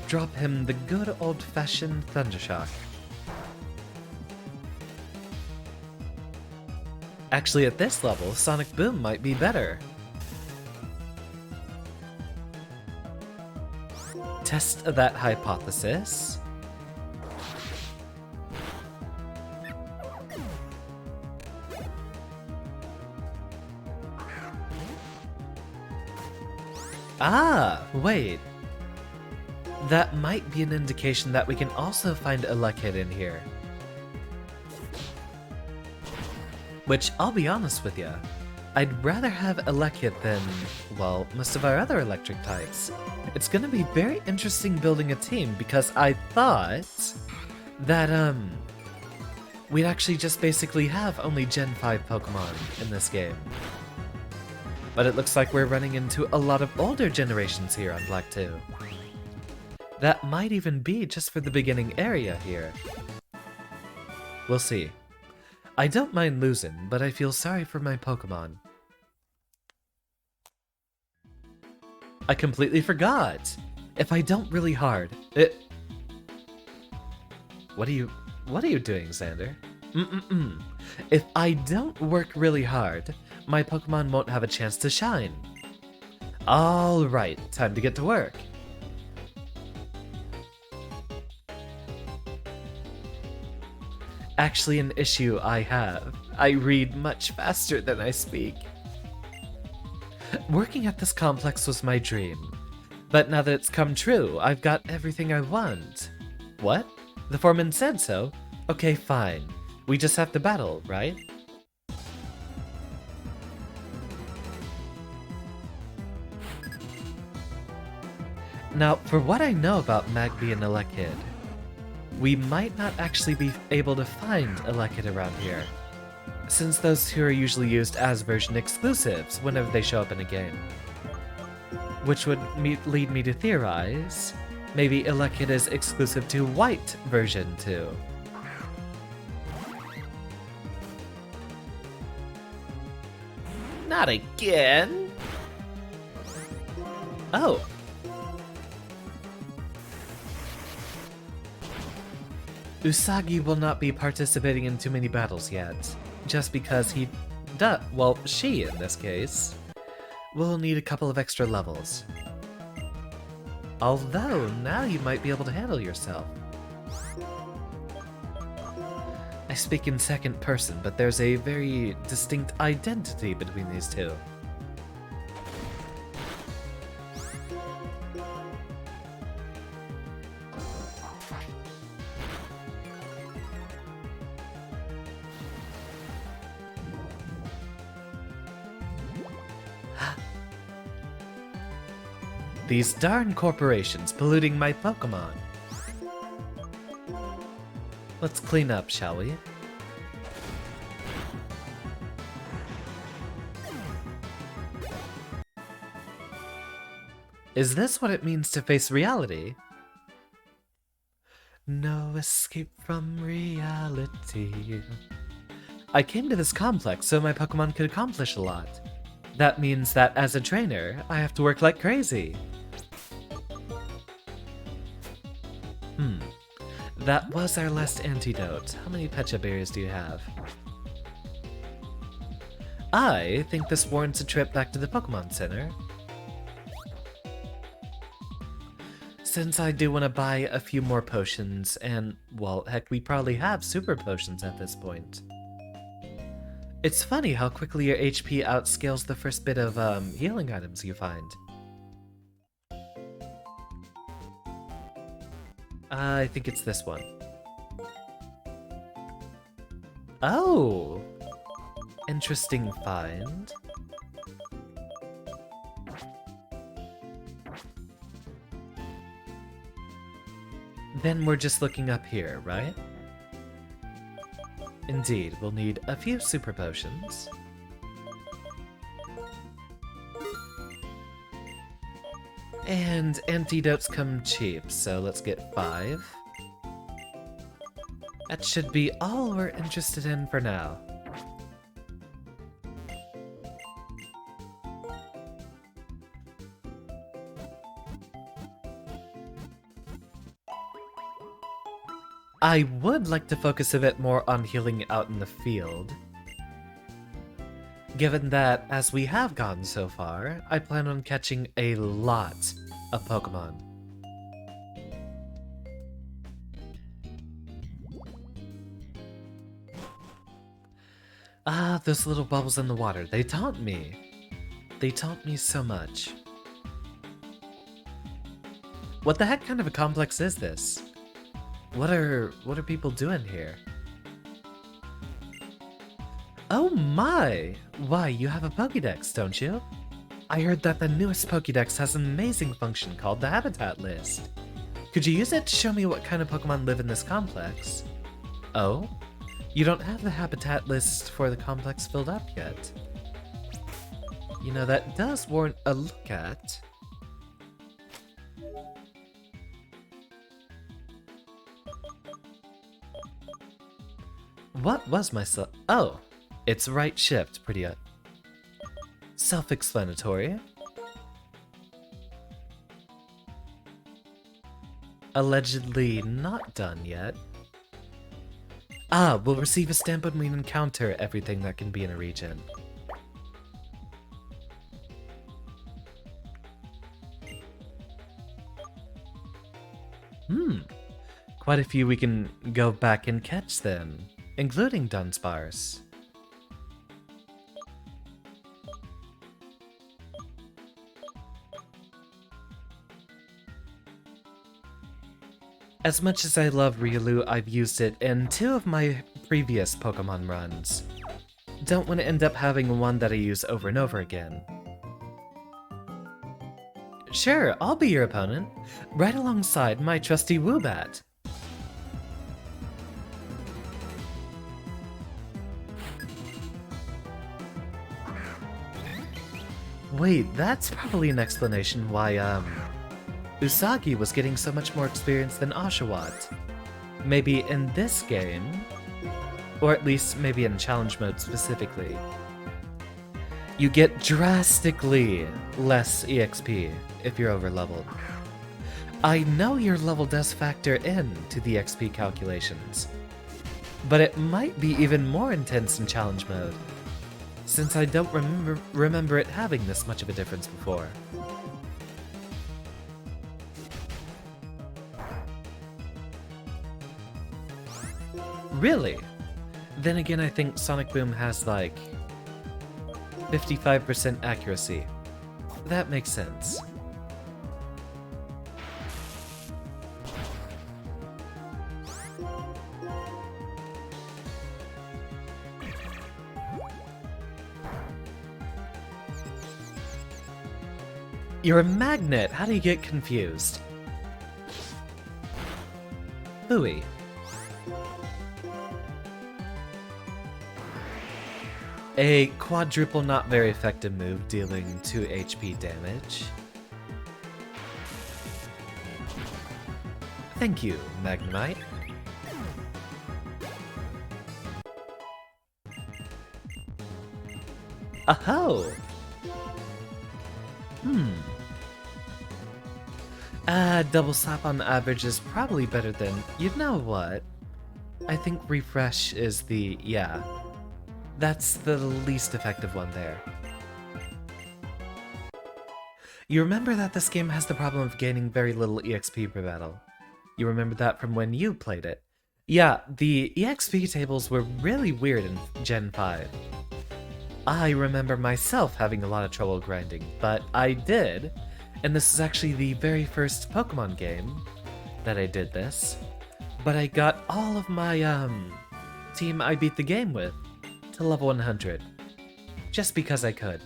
Speaker 1: Drop him the good old-fashioned Thundershock. Actually, at this level, Sonic Boom might be better. Test that hypothesis. Ah, wait. That might be an indication that we can also find a Luckhead in here. Which, I'll be honest with ya, I'd rather have a Luckhead than, well, most of our other electric types. It's gonna be very interesting building a team because I thought that, we'd actually just basically have only Gen 5 Pokemon in this game. But it looks like we're running into a lot of older generations here on Black 2. That might even be just for the beginning area here. We'll see. I don't mind losing, but I feel sorry for my Pokemon. I completely forgot! If I don't really hard, What are you doing, Xander? If I don't work really hard, my Pokemon won't have a chance to shine. Alright, time to get to work. Actually, an issue I have. I read much faster than I speak. Working at this complex was my dream. But now that it's come true, I've got everything I want. What? The foreman said so? Okay, fine. We just have to battle, right? Now, for what I know about Magby and Elekid, we might not actually be able to find Elekid around here, since those two are usually used as version exclusives whenever they show up in a game. Which would lead me to theorize, maybe Elekid is exclusive to White version 2. Not again! Oh! Usagi will not be participating in too many battles yet, just because she in this case, we'll need a couple of extra levels. Although, now you might be able to handle yourself. I speak in second person, but there's a very distinct identity between these two. These darn corporations polluting my Pokemon. Let's clean up, shall we? Is this what it means to face reality? No escape from reality. I came to this complex so my Pokemon could accomplish a lot. That means that as a trainer, I have to work like crazy. That was our last antidote. How many Pecha berries do you have? I think this warrants a trip back to the Pokemon Center. Since I do want to buy a few more potions, and, well, heck, we probably have super potions at this point. It's funny how quickly your HP outscales the first bit of healing items you find. I think it's this one. Oh! Interesting find. Then we're just looking up here, right? Indeed, we'll need a few super potions. And antidotes come cheap, so let's get 5. That should be all we're interested in for now. I would like to focus a bit more on healing out in the field. Given that, as we have gone so far, I plan on catching a lot of Pokemon. Ah, those little bubbles in the water, they taunt me. They taunt me so much. What the heck kind of a complex is this? What are people doing here? Oh my! Why, you have a Pokédex, don't you? I heard that the newest Pokédex has an amazing function called the Habitat List. Could you use it to show me what kind of Pokemon live in this complex? Oh? You don't have the Habitat List for the complex filled up yet. You know, that does warrant a look at. What was my oh! It's right shift, pretty self-explanatory. Allegedly not done yet. Ah, we'll receive a stamp when we encounter everything that can be in a region. Quite a few we can go back and catch then, including Dunsparce. As much as I love Riolu, I've used it in 2 of my previous Pokemon runs. Don't want to end up having one that I use over and over again. Sure, I'll be your opponent, right alongside my trusty Woobat. Wait, that's probably an explanation why, Usagi was getting so much more experience than Oshawott. Maybe in this game, or at least maybe in challenge mode specifically, you get drastically less EXP if you're over-leveled. I know your level does factor in to the XP calculations, but it might be even more intense in challenge mode. since I don't remember it having this much of a difference before. Really? Then again, I think Sonic Boom has like 55% accuracy. That makes sense. You're a magnet! How do you get confused? Hooey. A quadruple not very effective move dealing 2 HP damage. Thank you, Magnemite. Aho! Double slap on average is probably better than... You know what? I think refresh is the... yeah. That's the least effective one there. You remember that this game has the problem of gaining very little EXP per battle. You remember that from when you played it. Yeah, the EXP tables were really weird in Gen 5. I remember myself having a lot of trouble grinding, but I did. And this is actually the very first Pokemon game that I did this. But I got all of my team I beat the game with to level 100. Just because I could.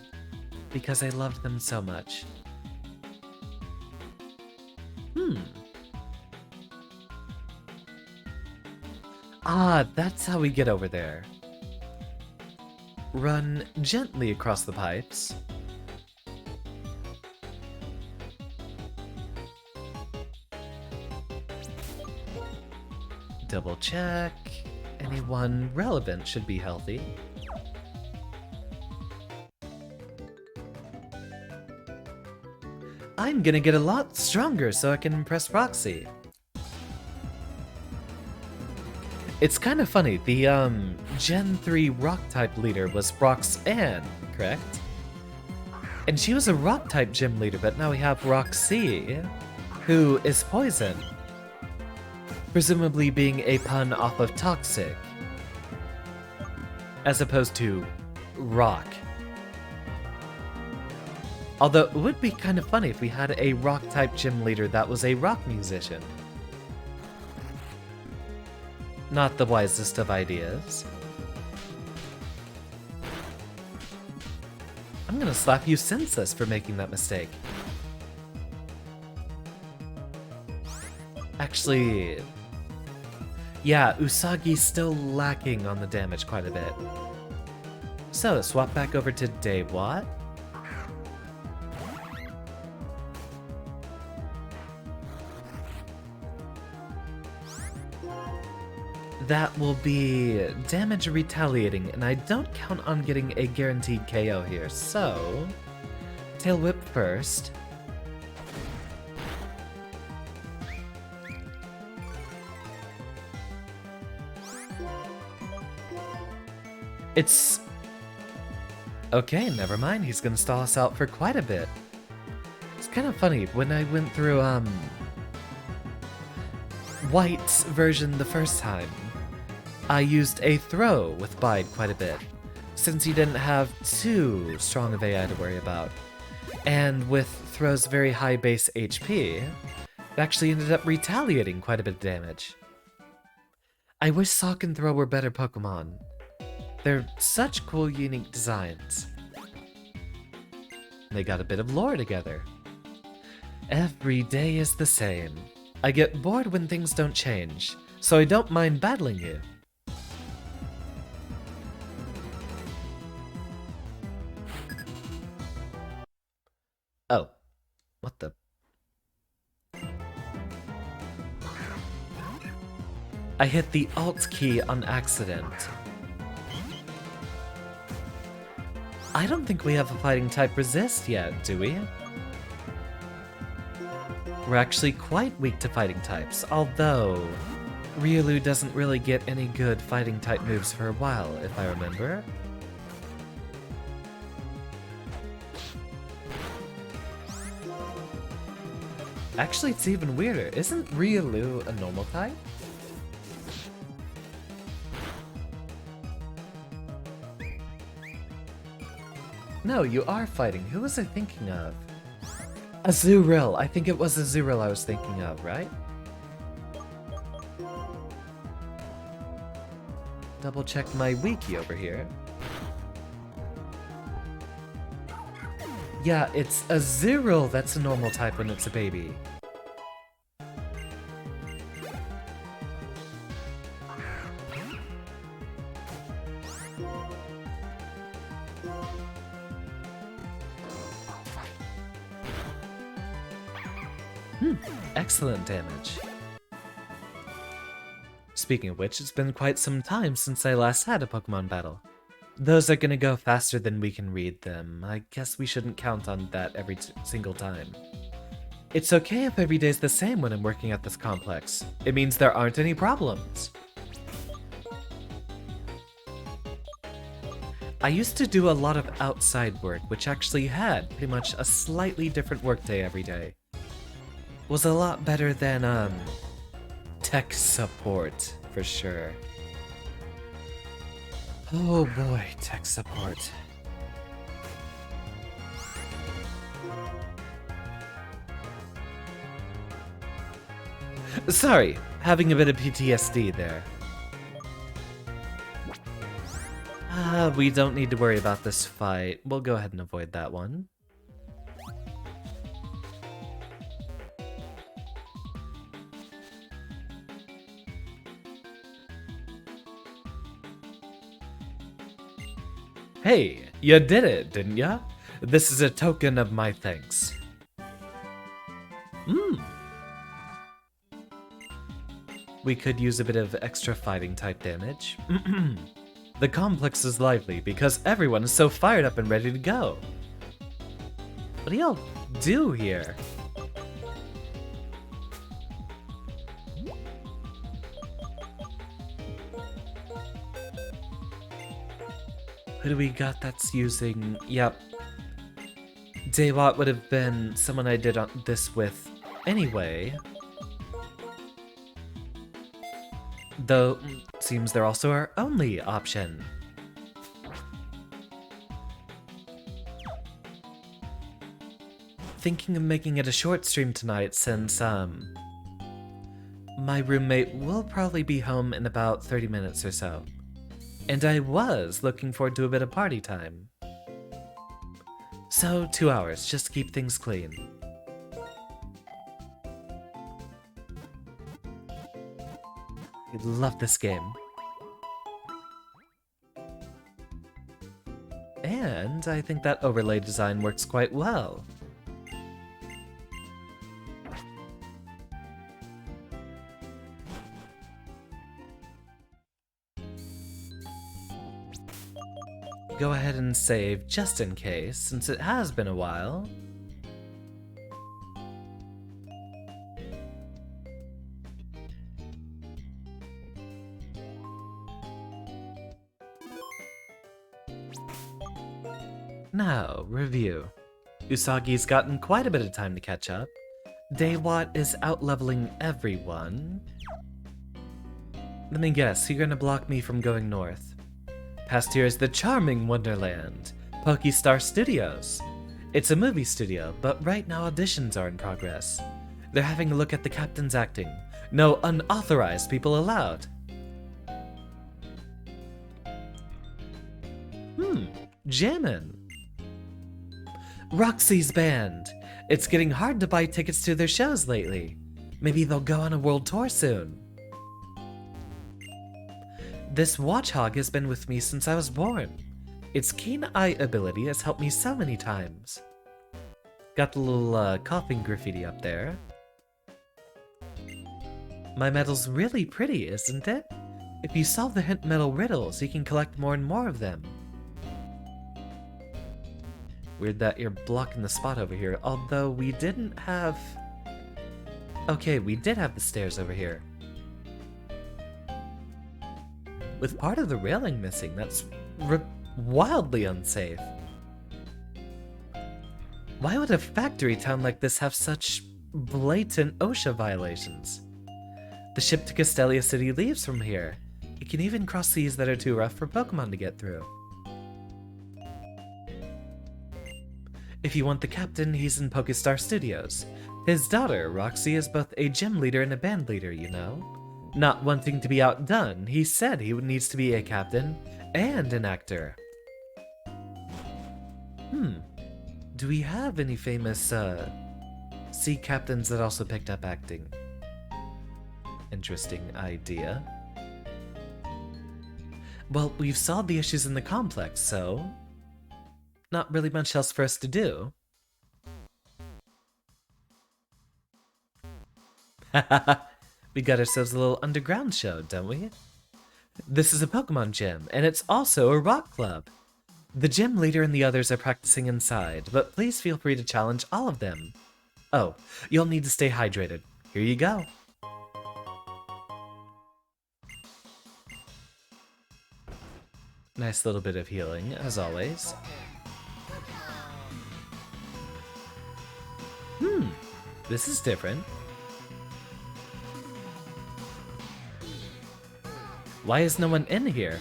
Speaker 1: Because I loved them so much. Ah, that's how we get over there. Run gently across the pipes. Double check. Anyone relevant should be healthy. I'm gonna get a lot stronger so I can impress Roxy. It's kind of funny, the Gen 3 Rock-type leader was Roxanne, correct? And she was a Rock-type gym leader, but now we have Roxy, who is poison. Presumably being a pun off of toxic, as opposed to rock. Although it would be kind of funny if we had a rock-type gym leader that was a rock musician. Not the wisest of ideas. I'm gonna slap you senseless for making that mistake. Actually... yeah, Usagi's still lacking on the damage quite a bit. So, swap back over to Daewat. That will be damage retaliating, and I don't count on getting a guaranteed KO here, so... Tail Whip first. It's... okay, never mind, he's gonna stall us out for quite a bit. It's kind of funny, when I went through, White's version the first time, I used a throw with Bide quite a bit, since he didn't have too strong of AI to worry about. And with Throw's very high base HP, it actually ended up retaliating quite a bit of damage. I wish Sock and Throw were better Pokemon. They're such cool, unique designs. They got a bit of lore together. Every day is the same. I get bored when things don't change, so I don't mind battling you. Oh. What the... I hit the Alt key on accident. I don't think we have a fighting type resist yet, do we? We're actually quite weak to fighting types, although Riolu doesn't really get any good fighting type moves for a while, if I remember. Actually, it's even weirder. Isn't Riolu a normal type? No, you are fighting. Who was I thinking of? Azurill. I think it was Azurill I was thinking of, right? Double check my wiki over here. Yeah, it's Azurill that's a normal type when it's a baby. Excellent damage. Speaking of which, it's been quite some time since I last had a Pokemon battle. Those are gonna go faster than we can read them. I guess we shouldn't count on that every single time. It's okay if every day's the same when I'm working at this complex. It means there aren't any problems. I used to do a lot of outside work, which actually had pretty much a slightly different workday every day. Was a lot better than, tech support, for sure. Oh boy, tech support. Sorry, having a bit of PTSD there. We don't need to worry about this fight. We'll go ahead and avoid that one. Hey, you did it, didn't ya? This is a token of my thanks. We could use a bit of extra fighting type damage. The complex is lively because everyone is so fired up and ready to go. What do y'all do here? Who do we got that's using... Yep. Daywat would have been someone I did this with anyway. Though, seems they're also our only option. Thinking of making it a short stream tonight since, my roommate will probably be home in about 30 minutes or so. And I was looking forward to a bit of party time. So, 2 hours, just to keep things clean. I love this game. And I think that overlay design works quite well. Go ahead and save just in case, since it has been a while. Now, review. Usagi's gotten quite a bit of time to catch up. Daywat is out-leveling everyone. Let me guess, you're gonna block me from going north. Past here is the charming Wonderland, Pokestar Studios. It's a movie studio, but right now auditions are in progress. They're having a look at the captain's acting. No unauthorized people allowed. Jammin'. Roxy's band. It's getting hard to buy tickets to their shows lately. Maybe they'll go on a world tour soon. This watchhog has been with me since I was born. Its keen eye ability has helped me so many times. Got the little coughing graffiti up there. My medal's really pretty, isn't it? If you solve the hint medal riddles, you can collect more and more of them. Weird that you're blocking the spot over here, although we didn't have... Okay, we did have the stairs over here. With part of the railing missing, that's wildly unsafe. Why would a factory town like this have such blatant OSHA violations. The ship to Castelia City leaves from here. It can even cross seas that are too rough for Pokemon to get through. If you want the captain, he's in Pokestar Studios. His daughter, Roxy, is both a gym leader and a band leader, you know? Not wanting to be outdone, he said he needs to be a captain and an actor. Do we have any famous, sea captains that also picked up acting? Interesting idea. Well, we've solved the issues in the complex, so not really much else for us to do. We got ourselves a little underground show, don't we? This is a Pokemon gym, and it's also a rock club. The gym leader and the others are practicing inside, but please feel free to challenge all of them. Oh, you'll need to stay hydrated. Here you go. Nice little bit of healing, as always. This is different. Why is no one in here?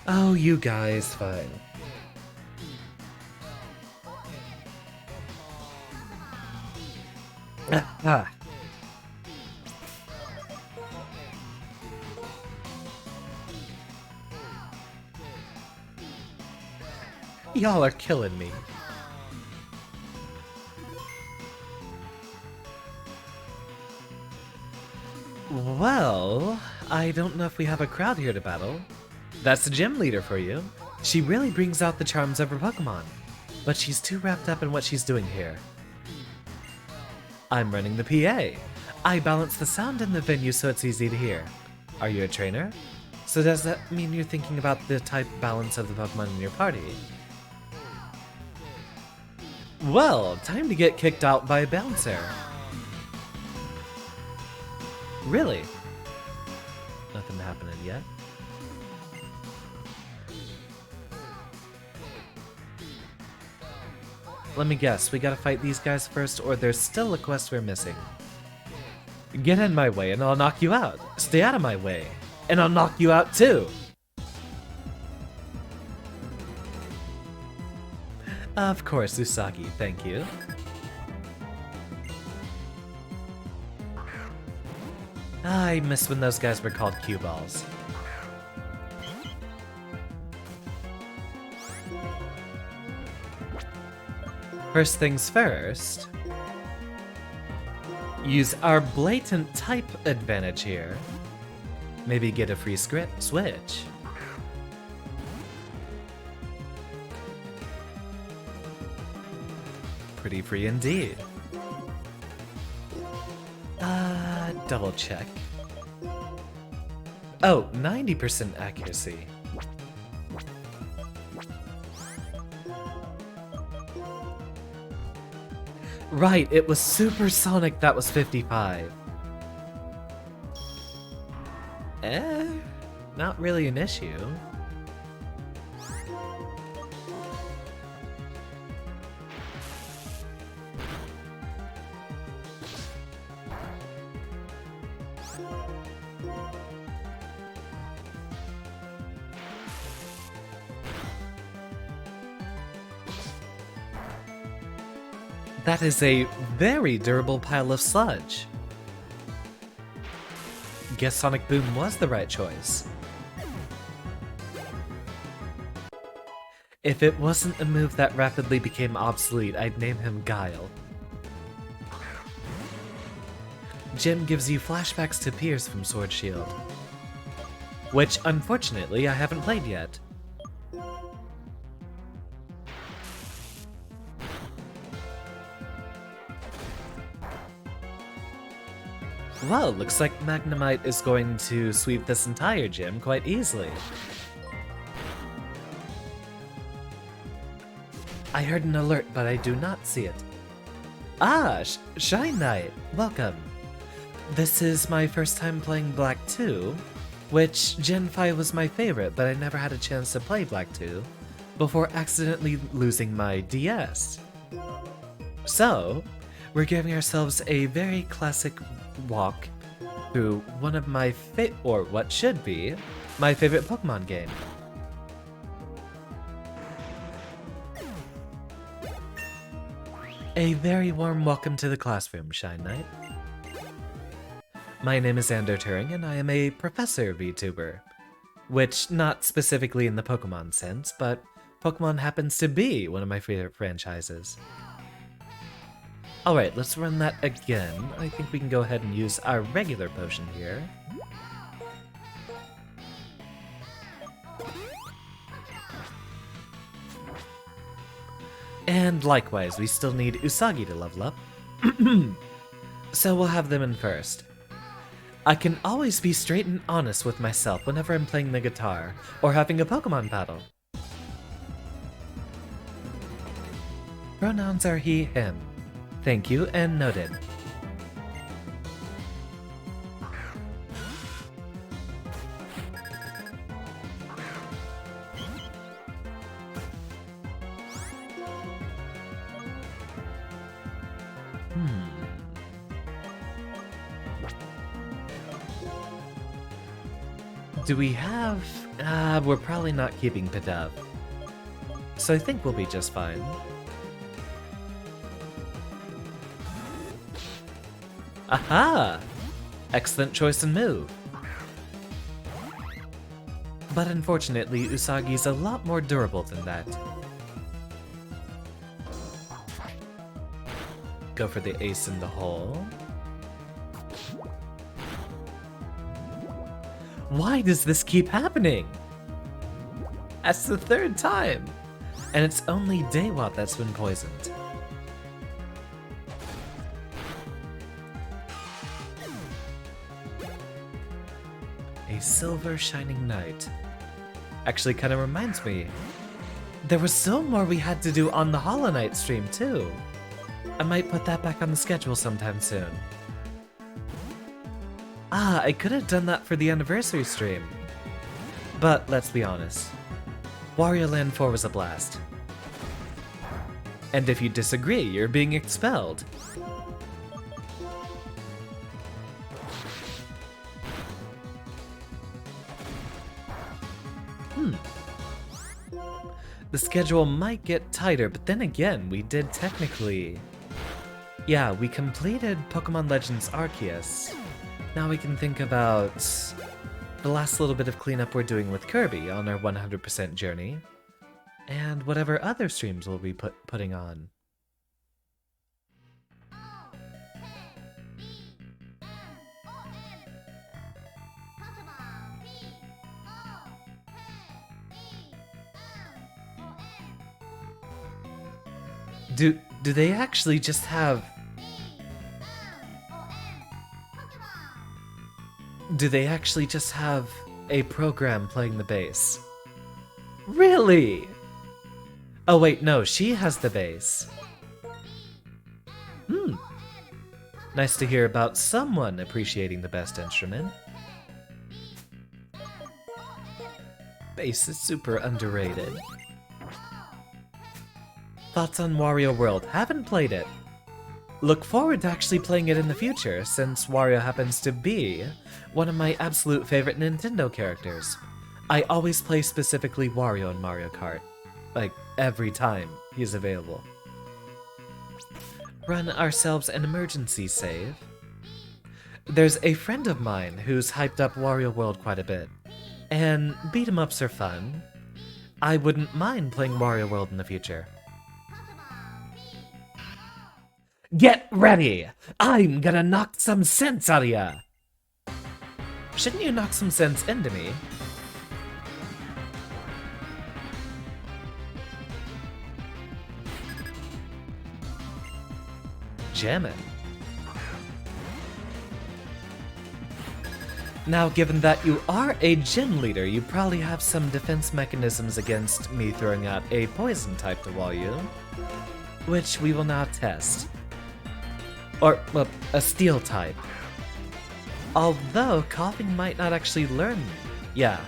Speaker 1: Oh, you guys, fine. Y'all are killing me. Well, I don't know if we have a crowd here to battle. That's the gym leader for you. She really brings out the charms of her Pokemon, but she's too wrapped up in what she's doing here. I'm running the PA. I balance the sound in the venue so it's easy to hear. Are you a trainer? So does that mean you're thinking about the type balance of the Pokemon in your party? Well, time to get kicked out by a bouncer. Really? Nothing happening yet. Let me guess, we gotta fight these guys first, or there's still a quest we're missing. Get in my way and I'll knock you out. Stay out of my way, and I'll knock you out too. Of course, Usagi, thank you. I miss when those guys were called cue balls. First things first, use our blatant type advantage here. Maybe get a free switch. Pretty free indeed. Double check. Oh, 90% accuracy. Right, it was supersonic that was 55. Not really an issue. That is a very durable pile of sludge. Guess Sonic Boom was the right choice. If it wasn't a move that rapidly became obsolete, I'd name him Guile. Jim gives you flashbacks to Pierce from Sword Shield, which unfortunately I haven't played yet. Well, looks like Magnemite is going to sweep this entire gym quite easily. I heard an alert, but I do not see it. Ah, Shine Knight, welcome. This is my first time playing Black 2, which Gen 5 was my favorite, but I never had a chance to play Black 2 before accidentally losing my DS. So, we're giving ourselves a very classic walk through one of my or what should be, my favorite Pokemon game. A very warm welcome to the classroom, Shine Knight. My name is Xander Turing, and I am a professor VTuber. Which, not specifically in the Pokemon sense, but Pokemon happens to be one of my favorite franchises. Alright, let's run that again. I think we can go ahead and use our regular potion here. And likewise, we still need Usagi to level up. So we'll have them in first. I can always be straight and honest with myself whenever I'm playing the guitar, or having a Pokemon battle. Pronouns are he, him. Thank you, and noted. Do we have... we're probably not keeping Pidove. So I think we'll be just fine. Aha! Excellent choice and move. But unfortunately, Usagi's a lot more durable than that. Go for the ace in the hole. Why does this keep happening? That's the third time! And it's only Daywat that's been poisoned. A silver shining knight. Actually kind of reminds me, there was still more we had to do on the Hollow Knight stream too. I might put that back on the schedule sometime soon. Ah, I could have done that for the anniversary stream. But let's be honest, Wario Land 4 was a blast. And if you disagree, you're being expelled. The schedule might get tighter, but then again, we did technically... Yeah, we completed Pokemon Legends Arceus. Now we can think about the last little bit of cleanup we're doing with Kirby on our 100% journey, and whatever other streams we'll be putting on. Do they actually just have... Do they actually just have a program playing the bass? Really? Oh wait, no, she has the bass. Nice to hear about someone appreciating the best instrument. Bass is super underrated. Thoughts on Wario World? Haven't played it. Look forward to actually playing it in the future, since Wario happens to be one of my absolute favorite Nintendo characters. I always play specifically Wario in Mario Kart. Like, every time he's available. Run ourselves an emergency save. There's a friend of mine who's hyped up Wario World quite a bit, and beat 'em ups are fun. I wouldn't mind playing Wario World in the future. Get ready! I'm gonna knock some sense out of ya! Shouldn't you knock some sense into me? Jammin'. Now, given that you are a gym leader, you probably have some defense mechanisms against me throwing out a poison type to Wayu, which we will now test. Or, well, a steel type. Although, Coughing might not actually learn... Yeah,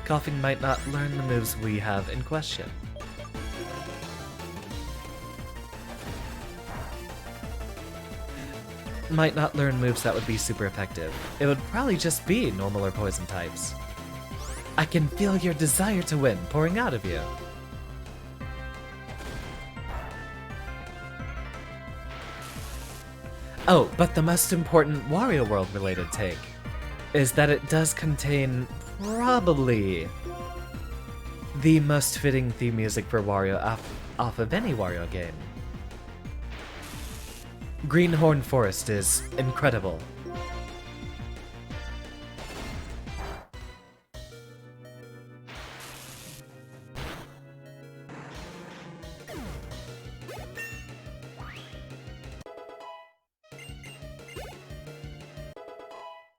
Speaker 1: Coughing might not learn the moves we have in question. might not learn moves that would be super effective. It would probably just be normal or poison types. I can feel your desire to win pouring out of you. Oh, but the most important Wario World related take is that it does contain probably the most fitting theme music for Wario off of any Wario game. Greenhorn Forest is incredible.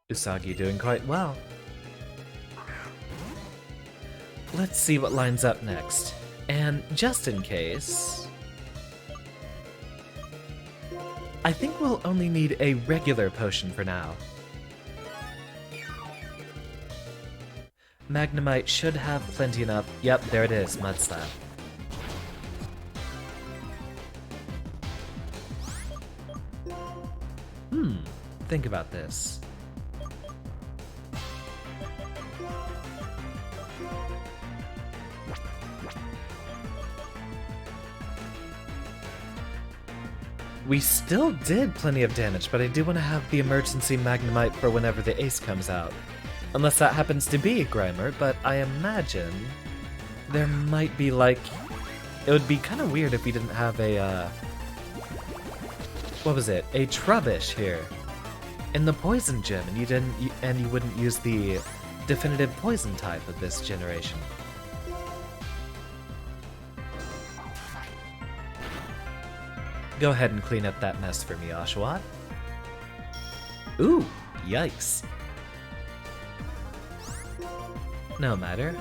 Speaker 1: Usagi doing quite well. Let's see what lines up next. And just in case, I think we'll only need a regular potion for now. Magnemite should have plenty enough. Yep, there it is, Mud Slap. Think about this. We still did plenty of damage, but I do want to have the emergency Magnemite for whenever the ace comes out. Unless that happens to be Grimer, but I imagine there might be like... It would be kind of weird if we didn't have a, what was it? A Trubbish here in the Poison Gym, and you wouldn't use the definitive Poison type of this generation. Go ahead and clean up that mess for me, Oshawott. Ooh, yikes. No matter.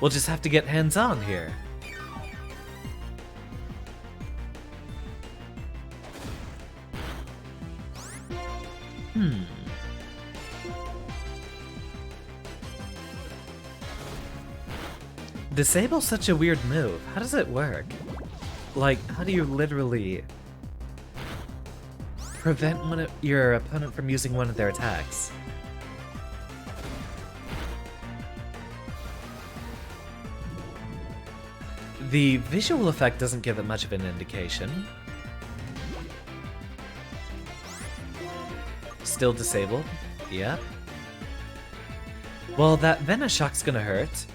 Speaker 1: We'll just have to get hands-on here. Disable's such a weird move. How does it work? Like, how do you literally prevent your opponent from using one of their attacks? The visual effect doesn't give it much of an indication. Still disabled? Yep. Well, that Venoshock's gonna hurt.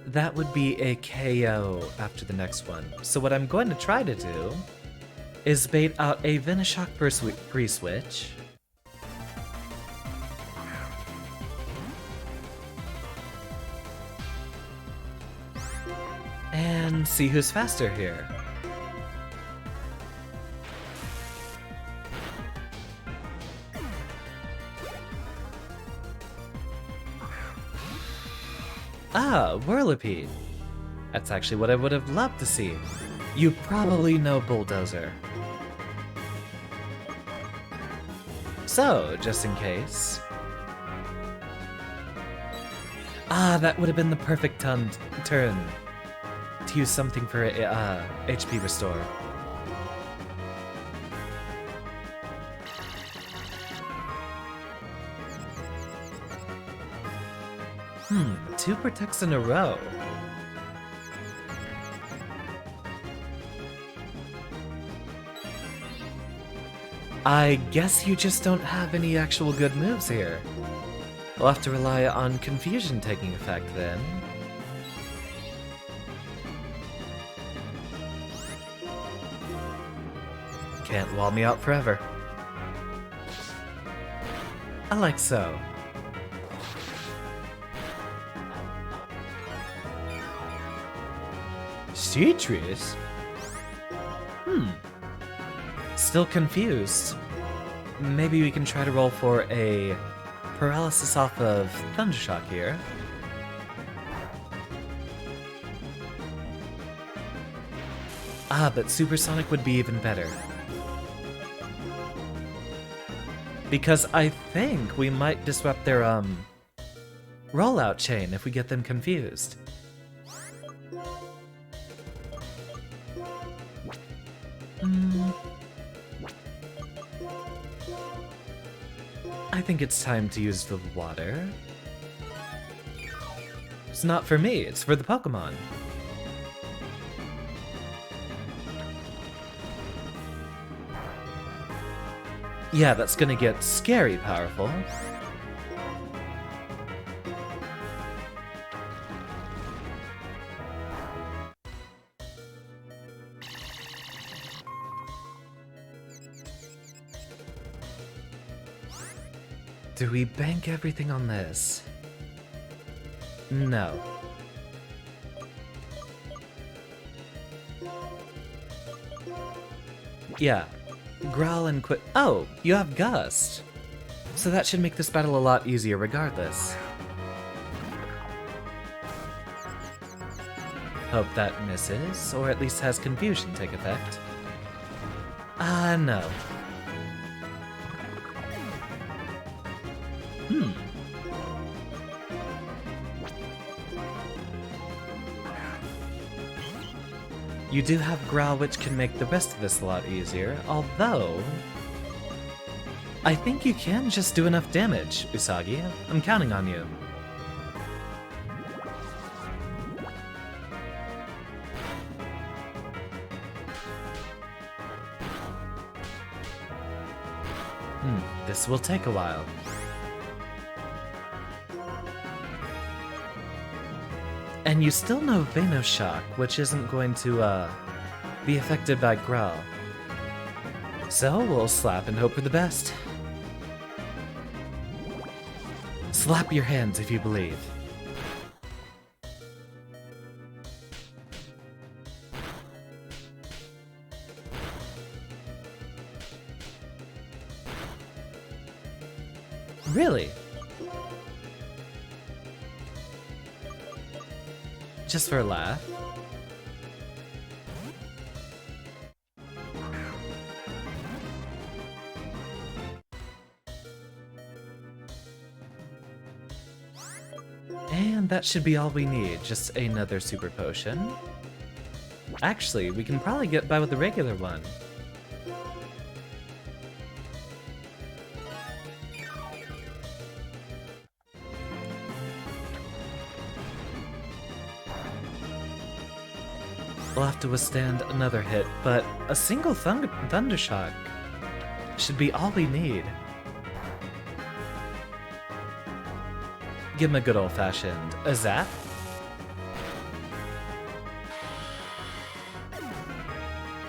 Speaker 1: That would be a KO after the next one. So what I'm going to try to do is bait out a Venoshock free switch. And see who's faster here. Ah, Whirlipede. That's actually what I would have loved to see. You probably know Bulldozer. So, just in case... Ah, that would have been the perfect turn to use something for HP restore. Two protects in a row. I guess you just don't have any actual good moves here. We'll have to rely on confusion taking effect then. Can't wall me out forever. I like so. Citrus? Still confused. Maybe we can try to roll for a paralysis off of Thundershock here. Ah, but Supersonic would be even better. Because I think we might disrupt their, rollout chain if we get them confused. I think it's time to use the water. It's not for me, it's for the Pokemon. Yeah, that's gonna get scary powerful. Do we bank everything on this? No. Yeah. Growl and quit. Oh, you have Gust. So that should make this battle a lot easier regardless. Hope that misses, or at least has confusion take effect. No. You do have Growl, which can make the rest of this a lot easier, although... I think you can just do enough damage, Usagi. I'm counting on you. This will take a while. And you still know Venoshock, which isn't going to, be affected by Growl. So we'll slap and hope for the best. Slap your hands if you believe. Really? Just for a laugh? And that should be all we need, just another super potion. Actually, we can probably get by with the regular one. We'll have to withstand another hit, but a single Thundershock should be all we need. Give him a good old-fashioned a zap.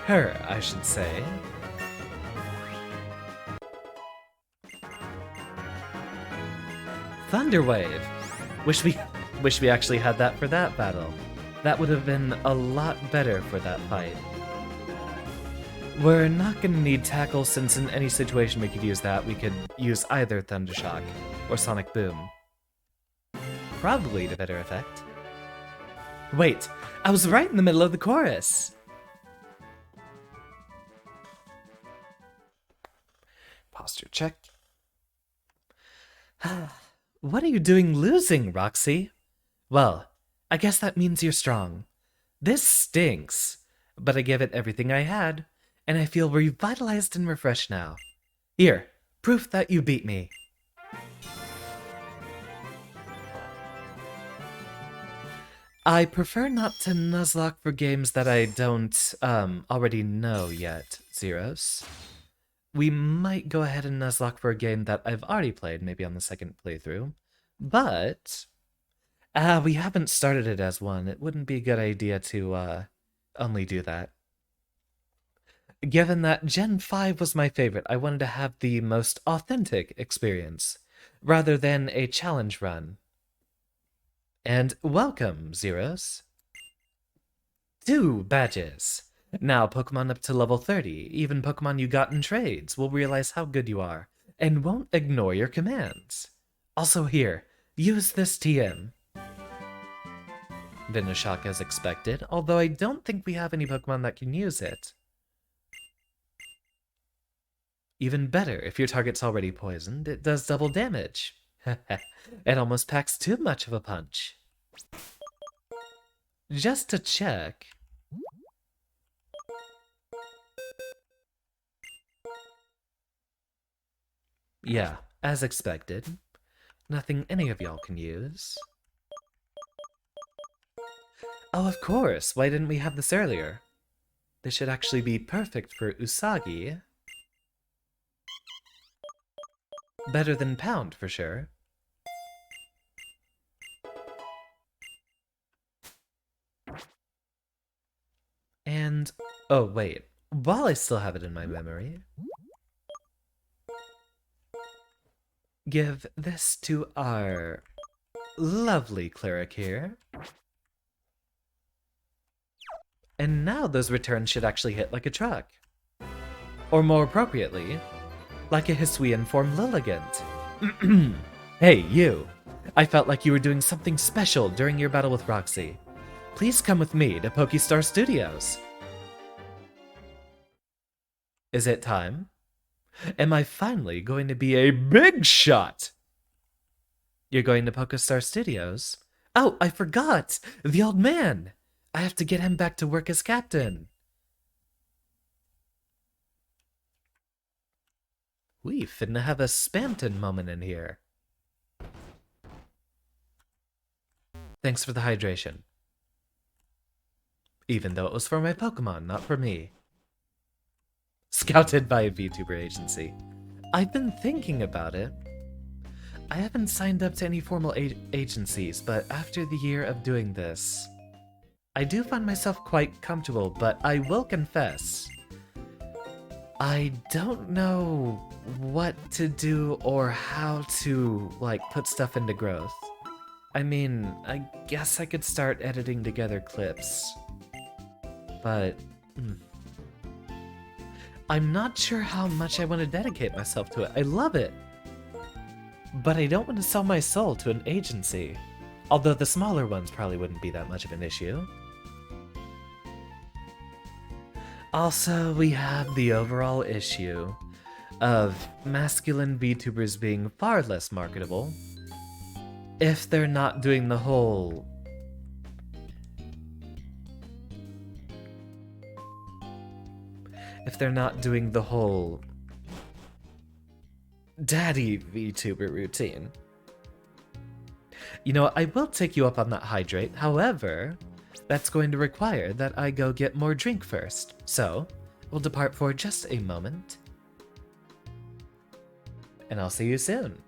Speaker 1: Her, I should say. Thunderwave! Wish we actually had that for that battle. That would have been a lot better for that fight. We're not gonna need Tackle, since in any situation we could use that, we could use either Thundershock or Sonic Boom. Probably to better effect. Wait, I was right in the middle of the chorus! Posture check. What are you doing losing, Roxy? Well, I guess that means you're strong. This stinks, but I gave it everything I had, and I feel revitalized and refreshed now. Here, proof that you beat me. I prefer not to nuzlocke for games that I don't, already know yet, Zeros. We might go ahead and nuzlocke for a game that I've already played, maybe on the second playthrough, but... we haven't started it as one. It wouldn't be a good idea to, only do that. Given that Gen 5 was my favorite, I wanted to have the most authentic experience, rather than a challenge run. And welcome, Zeros. 2 badges. Now Pokemon up to level 30, even Pokemon you got in trades, will realize how good you are, and won't ignore your commands. Also here, use this TM. Venoshock as expected, although I don't think we have any Pokemon that can use it. Even better, if your target's already poisoned, it does double damage. It almost packs too much of a punch. Just to check. Yeah, as expected. Nothing any of y'all can use. Oh, of course. Why didn't we have this earlier? This should actually be perfect for Usagi. Better than Pound, for sure. And, oh wait, while I still have it in my memory, give this to our lovely cleric here. And now those returns should actually hit like a truck. Or more appropriately, like a Hisuian form Lilligant. Hey, you! I felt like you were doing something special during your battle with Roxy. Please come with me to Pokestar Studios. Is it time? Am I finally going to be a big shot? You're going to Pokestar Studios? Oh, I forgot! The old man! I have to get him back to work as captain. We finna have a Spamton moment in here. Thanks for the hydration. Even though it was for my Pokemon, not for me. Scouted by a VTuber agency. I've been thinking about it. I haven't signed up to any formal agencies, but after the year of doing this, I do find myself quite comfortable, but I will confess, I don't know what to do or how to, like, put stuff into growth. I mean, I guess I could start editing together clips, but I'm not sure how much I want to dedicate myself to it. I love it, but I don't want to sell my soul to an agency, although the smaller ones probably wouldn't be that much of an issue. Also, we have the overall issue of masculine VTubers being far less marketable if they're not doing the whole daddy VTuber routine. You know, I will take you up on that hydrate, however, that's going to require that I go get more drink first, so we'll depart for just a moment, and I'll see you soon.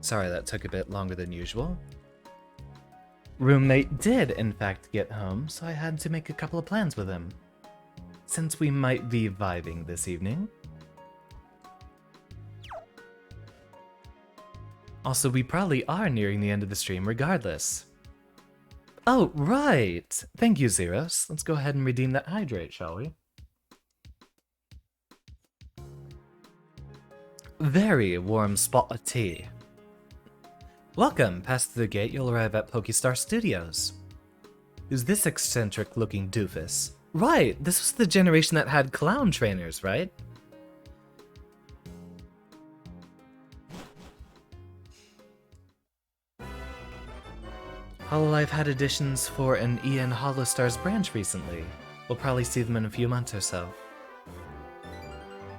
Speaker 1: Sorry that took a bit longer than usual. Roommate did, in fact, get home, so I had to make a couple of plans with him. Since we might be vibing this evening. Also, we probably are nearing the end of the stream regardless. Oh, right! Thank you, Zeros. Let's go ahead and redeem that hydrate, shall we? Very warm spot of tea. Welcome. Pass through the gate, you'll arrive at Pokestar Studios. Who's this eccentric-looking doofus? Right, this was the generation that had clown trainers, right? Hololive had additions for an EN Holostars branch recently. We'll probably see them in a few months or so.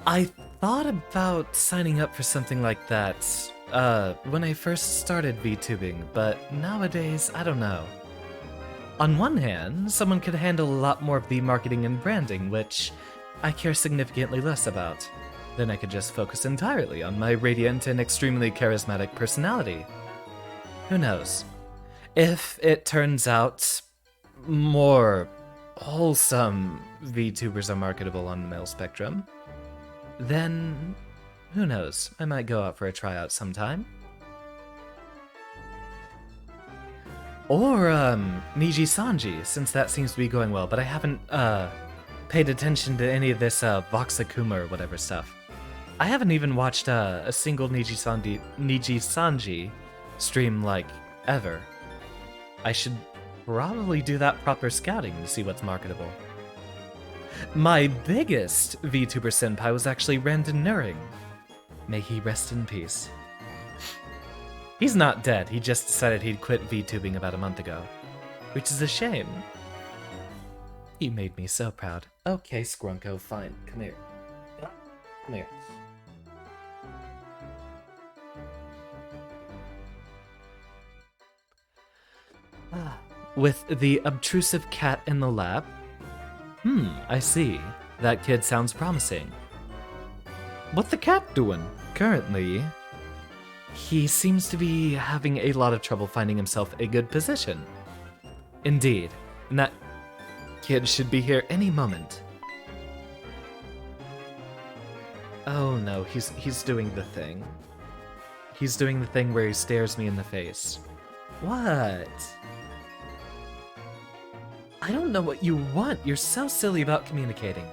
Speaker 1: I thought about signing up for something like that, when I first started VTubing, but nowadays, I don't know. On one hand, someone could handle a lot more of the marketing and branding, which I care significantly less about. Then I could just focus entirely on my radiant and extremely charismatic personality. Who knows? If it turns out more wholesome VTubers are marketable on the male spectrum, then who knows? I might go out for a tryout sometime. Or, Niji Sanji, since that seems to be going well, but I haven't, paid attention to any of this, Voxakuma or whatever stuff. I haven't even watched, a single Niji Sanji stream, like, ever. I should probably do that proper scouting to see what's marketable. My biggest VTuber senpai was actually Randon Nuring. May he rest in peace. He's not dead, he just decided he'd quit VTubing about a month ago. Which is a shame. He made me so proud. Okay, Scrunko, fine. Come here. Come here. With the obtrusive cat in the lap? I see. That kid sounds promising. What's the cat doing? Currently, he seems to be having a lot of trouble finding himself a good position. Indeed, and that kid should be here any moment. Oh no, he's doing the thing. He's doing the thing where he stares me in the face. What? I don't know what you want. You're so silly about communicating.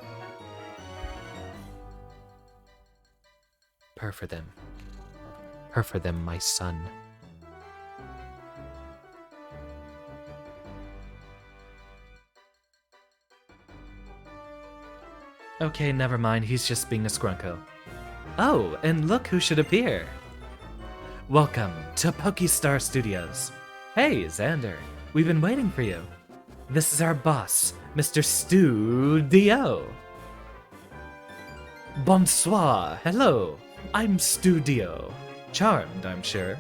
Speaker 1: Purr for them. Purr for them, my son. Okay, never mind. He's just being a scrunko. Oh, and look who should appear. Welcome to Pokestar Studios. Hey, Xander. We've been waiting for you. This is our boss, Mr. Studio. Bonsoir. Hello. I'm Studio. Charmed, I'm sure.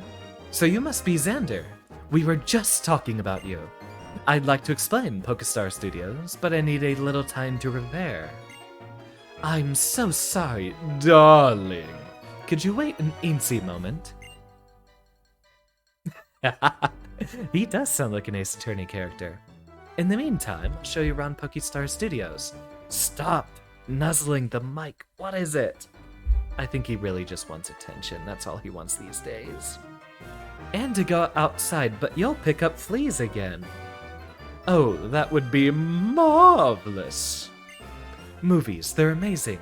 Speaker 1: So you must be Xander. We were just talking about you. I'd like to explain Pokestar Studios, but I need a little time to prepare. I'm so sorry, darling. Could you wait an eensy moment? He does sound like an Ace Attorney character. In the meantime, I'll show you around Pokestar Studios. Stop nuzzling the mic. What is it? I think he really just wants attention. That's all he wants these days. And to go outside, but you'll pick up fleas again. Oh, that would be marvelous. Movies, they're amazing.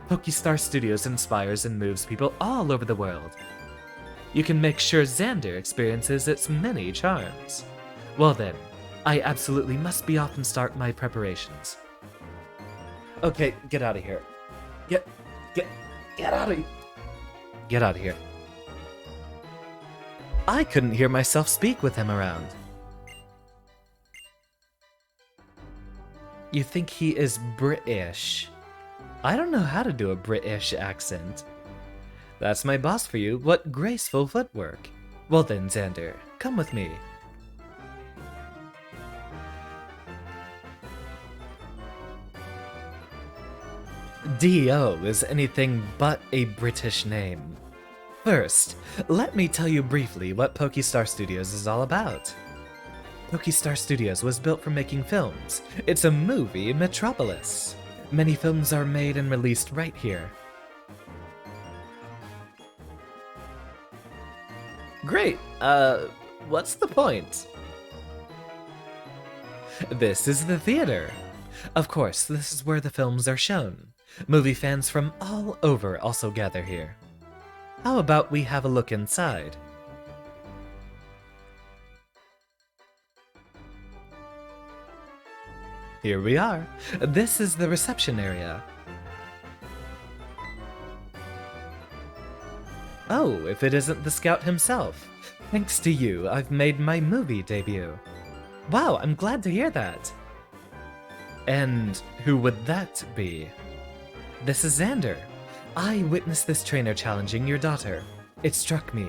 Speaker 1: Pokestar Studios inspires and moves people all over the world. You can make sure Xander experiences its many charms. Well then, I absolutely must be off and start my preparations. Okay, get out of here. Get out of here. Get out of here. I couldn't hear myself speak with him around. You think he is British? I don't know how to do a British accent. That's my boss for you. What graceful footwork. Well then, Xander, come with me. Dio is anything but a British name. First, let me tell you briefly what Pokestar Studios is all about. Pokestar Studios was built for making films. It's a movie metropolis. Many films are made and released right here. Great, what's the point? This is the theater. Of course, this is where the films are shown. Movie fans from all over also gather here. How about we have a look inside? Here we are. This is the reception area. Oh, if it isn't the Scout himself. Thanks to you, I've made my movie debut. Wow, I'm glad to hear that. And who would that be? This is Xander. I witnessed this trainer challenging your daughter. It struck me.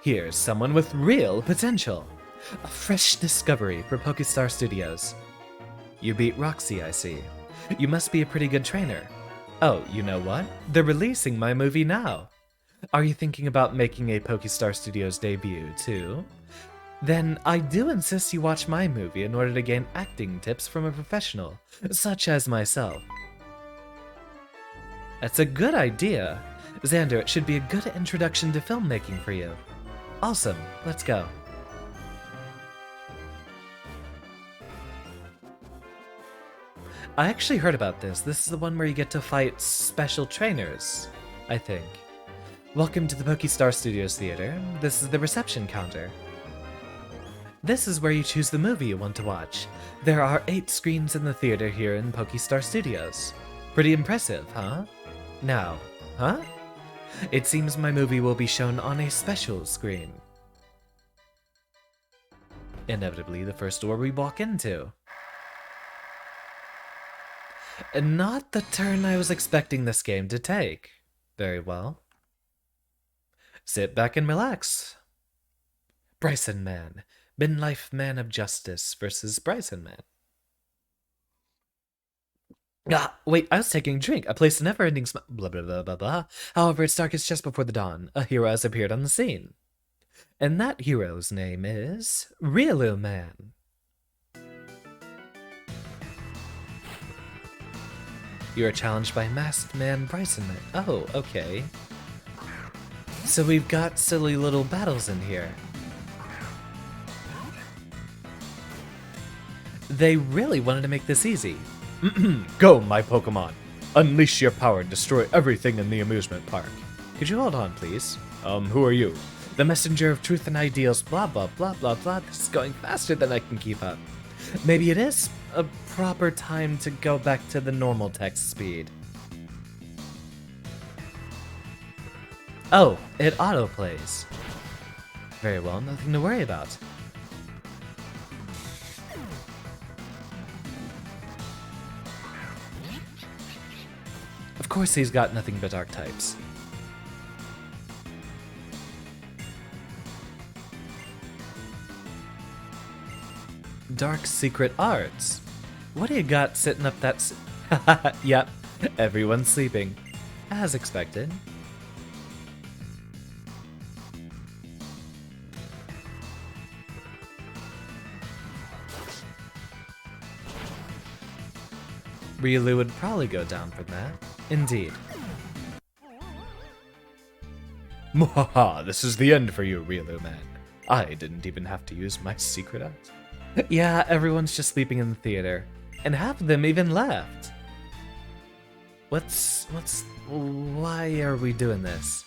Speaker 1: Here's someone with real potential. A fresh discovery for Pokestar Studios. You beat Roxy, I see. You must be a pretty good trainer. Oh, you know what? They're releasing my movie now. Are you thinking about making a Pokestar Studios debut, too? Then I do insist you watch my movie in order to gain acting tips from a professional, such as myself. That's a good idea. Xander, it should be a good introduction to filmmaking for you. Awesome, let's go. I actually heard about this. This is the one where you get to fight special trainers, I think. Welcome to the Pokestar Studios Theater. This is the reception counter. This is where you choose the movie you want to watch. There are 8 screens in the theater here in Pokestar Studios. Pretty impressive, huh? Now, huh? It seems my movie will be shown on a special screen. Inevitably, the first door we walk into. Not the turn I was expecting this game to take. Very well. Sit back and relax. Bryson Man. Midlife Man of Justice versus Bryson Man. Ah, wait, I was taking a drink. I placed a never-ending blah blah blah blah blah. However, it's darkest just before the dawn. A hero has appeared on the scene. And that hero's name is Riolu Man. You are challenged by Masked Man Bryson Man. Oh, okay. So we've got silly little battles in here. They really wanted to make this easy. Go, my Pokemon. Unleash your power and destroy everything in the amusement park. Could you hold on, please? Who are you? The messenger of truth and ideals, blah, blah, blah, blah, blah. This is going faster than I can keep up. Maybe it is a proper time to go back to the normal text speed. Oh, it autoplays. Very well, nothing to worry about. Of course he's got nothing but archetypes. Dark Secret Arts. What do you got sitting up that Yep, everyone's sleeping. As expected. Riolu would probably go down for that. Indeed. Mwahaha, this is the end for you, Riolu Man. I didn't even have to use my secret art. Yeah, everyone's just sleeping in the theater. And half of them even left. Why are we doing this?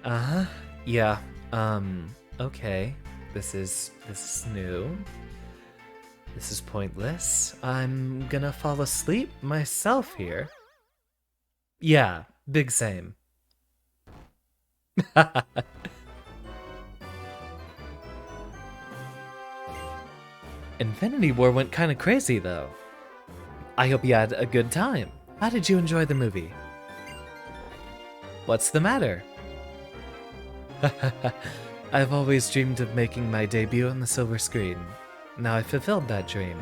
Speaker 1: Uh-huh. Yeah. Okay. This is new. This is pointless. I'm gonna fall asleep myself here. Yeah, big same. Infinity War went kinda crazy though. I hope you had a good time. How did you enjoy the movie? What's the matter? I've always dreamed of making my debut on the silver screen. Now I've fulfilled that dream.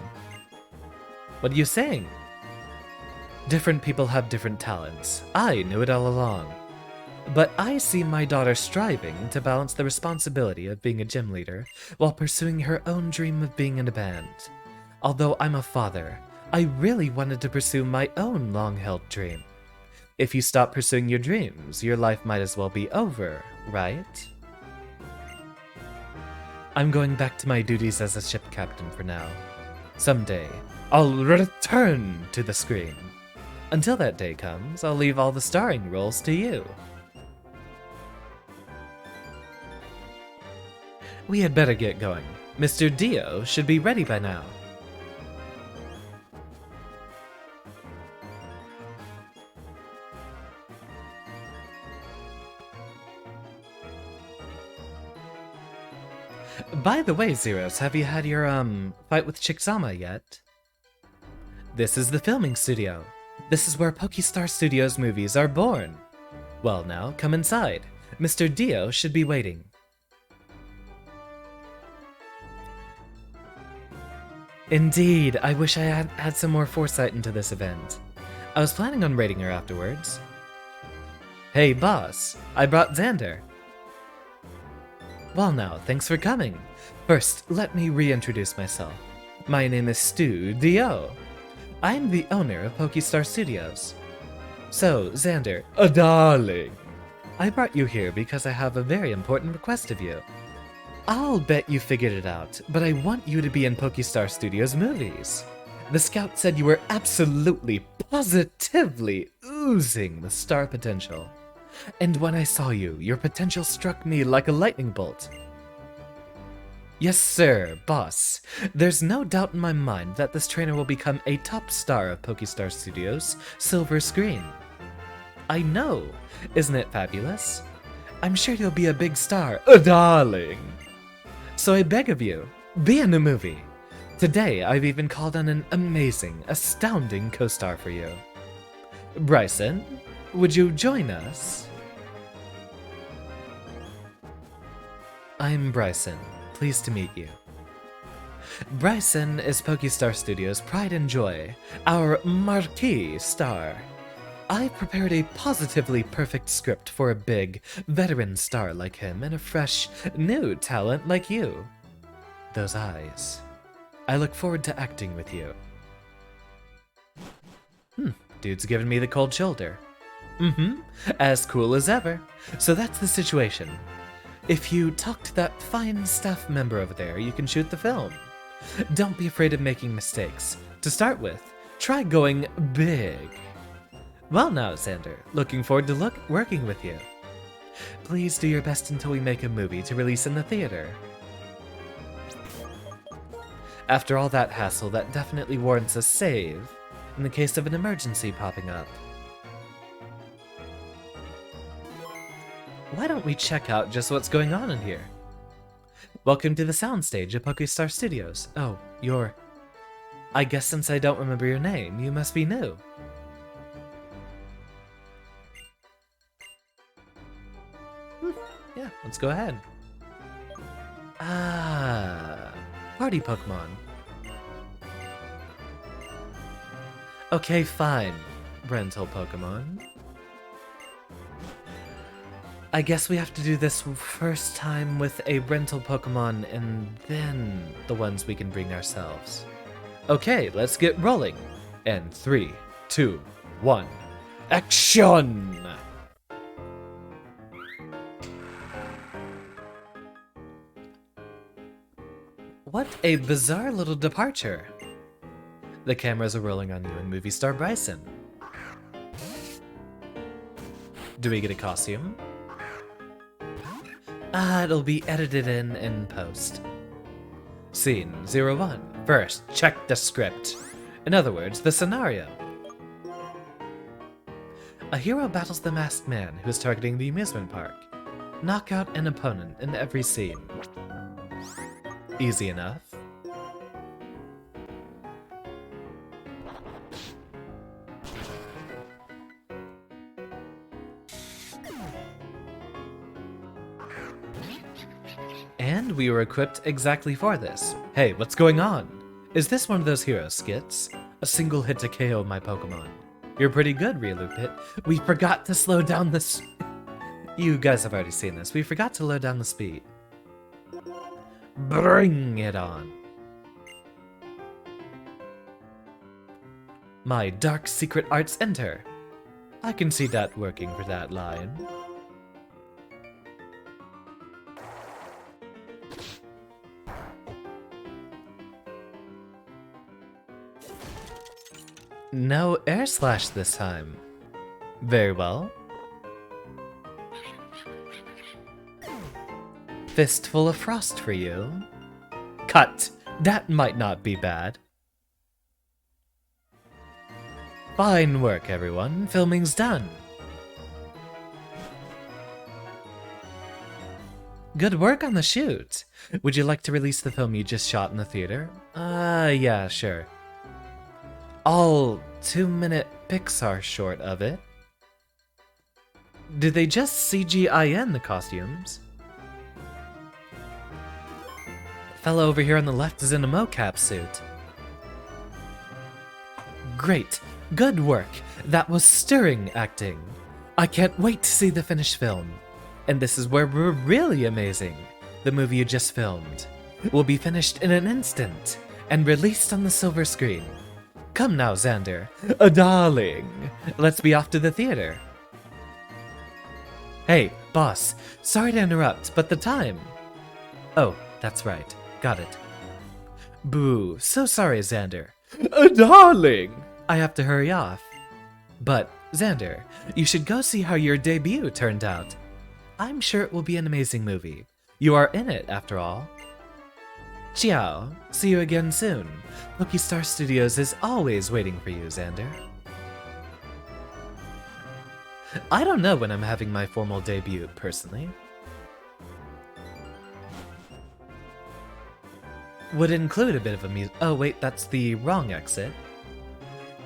Speaker 1: What are you saying? Different people have different talents. I knew it all along. But I see my daughter striving to balance the responsibility of being a gym leader while pursuing her own dream of being in a band. Although I'm a father, I really wanted to pursue my own long-held dream. If you stop pursuing your dreams, your life might as well be over, right? I'm going back to my duties as a ship captain for now. Someday, I'll return to the screen. Until that day comes, I'll leave all the starring roles to you. We had better get going. Mr. Dio should be ready by now. By the way, Zeros, have you had your, fight with Chicksama yet? This is the filming studio. This is where Pokestar Studios movies are born. Well now, come inside. Mr. Dio should be waiting. Indeed, I wish I had some more foresight into this event. I was planning on raiding her afterwards. Hey boss, I brought Xander. Well now, thanks for coming. First, let me reintroduce myself. My name is Stu Dio. I'm the owner of Pokestar Studios. So, Xander, a darling, I brought you here because I have a very important request of you. I'll bet you figured it out, but I want you to be in Pokestar Studios movies. The scout said you were absolutely, positively oozing with star potential. And when I saw you, your potential struck me like a lightning bolt. Yes sir, boss. There's no doubt in my mind that this trainer will become a top star of Pokestar Studios' silver screen. I know, isn't it fabulous? I'm sure you'll be a big star, a darling. So I beg of you, be in the movie. Today I've even called on an amazing, astounding co-star for you. Bryson, would you join us? I'm Bryson. Pleased to meet you. Bryson is Pokestar Studios' pride and joy, our marquee star. I prepared a positively perfect script for a big, veteran star like him and a fresh, new talent like you. Those eyes. I look forward to acting with you. Dude's giving me the cold shoulder. As cool as ever. So that's the situation. If you talk to that fine staff member over there, you can shoot the film. Don't be afraid of making mistakes. To start with, try going big. Well now, Xander, looking forward to working with you. Please do your best until we make a movie to release in the theater. After all that hassle, that definitely warrants a save in the case of an emergency popping up. Why don't we check out just what's going on in here? Welcome to the soundstage at Pokestar Studios. Oh, you're... I guess since I don't remember your name, you must be new. Yeah, let's go ahead. Ah, party Pokemon. Okay, fine. Rental Pokemon. I guess we have to do this first time with a rental Pokemon and then the ones we can bring ourselves. Okay, let's get rolling. And 3, 2, 1, action! What a bizarre little departure. The cameras are rolling on you and movie star Bryson. Do we get a costume? It'll be edited in post. Scene 01. First, check the script. In other words, the scenario. A hero battles the masked man who is targeting the amusement park. Knock out an opponent in every scene. Easy enough. And we were equipped exactly for this. Hey, what's going on? Is this one of those hero skits? A single hit to KO my Pokemon. You're pretty good, Riolupit. We forgot to slow down the You guys have already seen this. We forgot to low down the speed. Bring it on. My dark secret arts enter. I can see that working for that line. No air slash this time. Very well. Fistful of frost for you. Cut! That might not be bad. Fine work, everyone. Filming's done. Good work on the shoot. Would you like to release the film you just shot in the theater? Yeah, sure. All 2-minute Pixar short of it. Did they just CGI-N the costumes? Fellow over here on the left is in a mocap suit. Great. Good work. That was stirring acting. I can't wait to see the finished film. And this is where we're really amazing. The movie you just filmed will be finished in an instant and released on the silver screen. Come now, Xander. Darling. Let's be off to the theater. Hey, boss. Sorry to interrupt, but the time. Oh, that's right. Got it. Boo. So sorry, Xander. Darling. I have to hurry off. But, Xander, you should go see how your debut turned out. I'm sure it will be an amazing movie. You are in it, after all. Ciao. See you again soon. Lucky Star Studios is always waiting for you, Xander. I don't know when I'm having my formal debut, personally. Would include a bit of a oh wait, that's the wrong exit.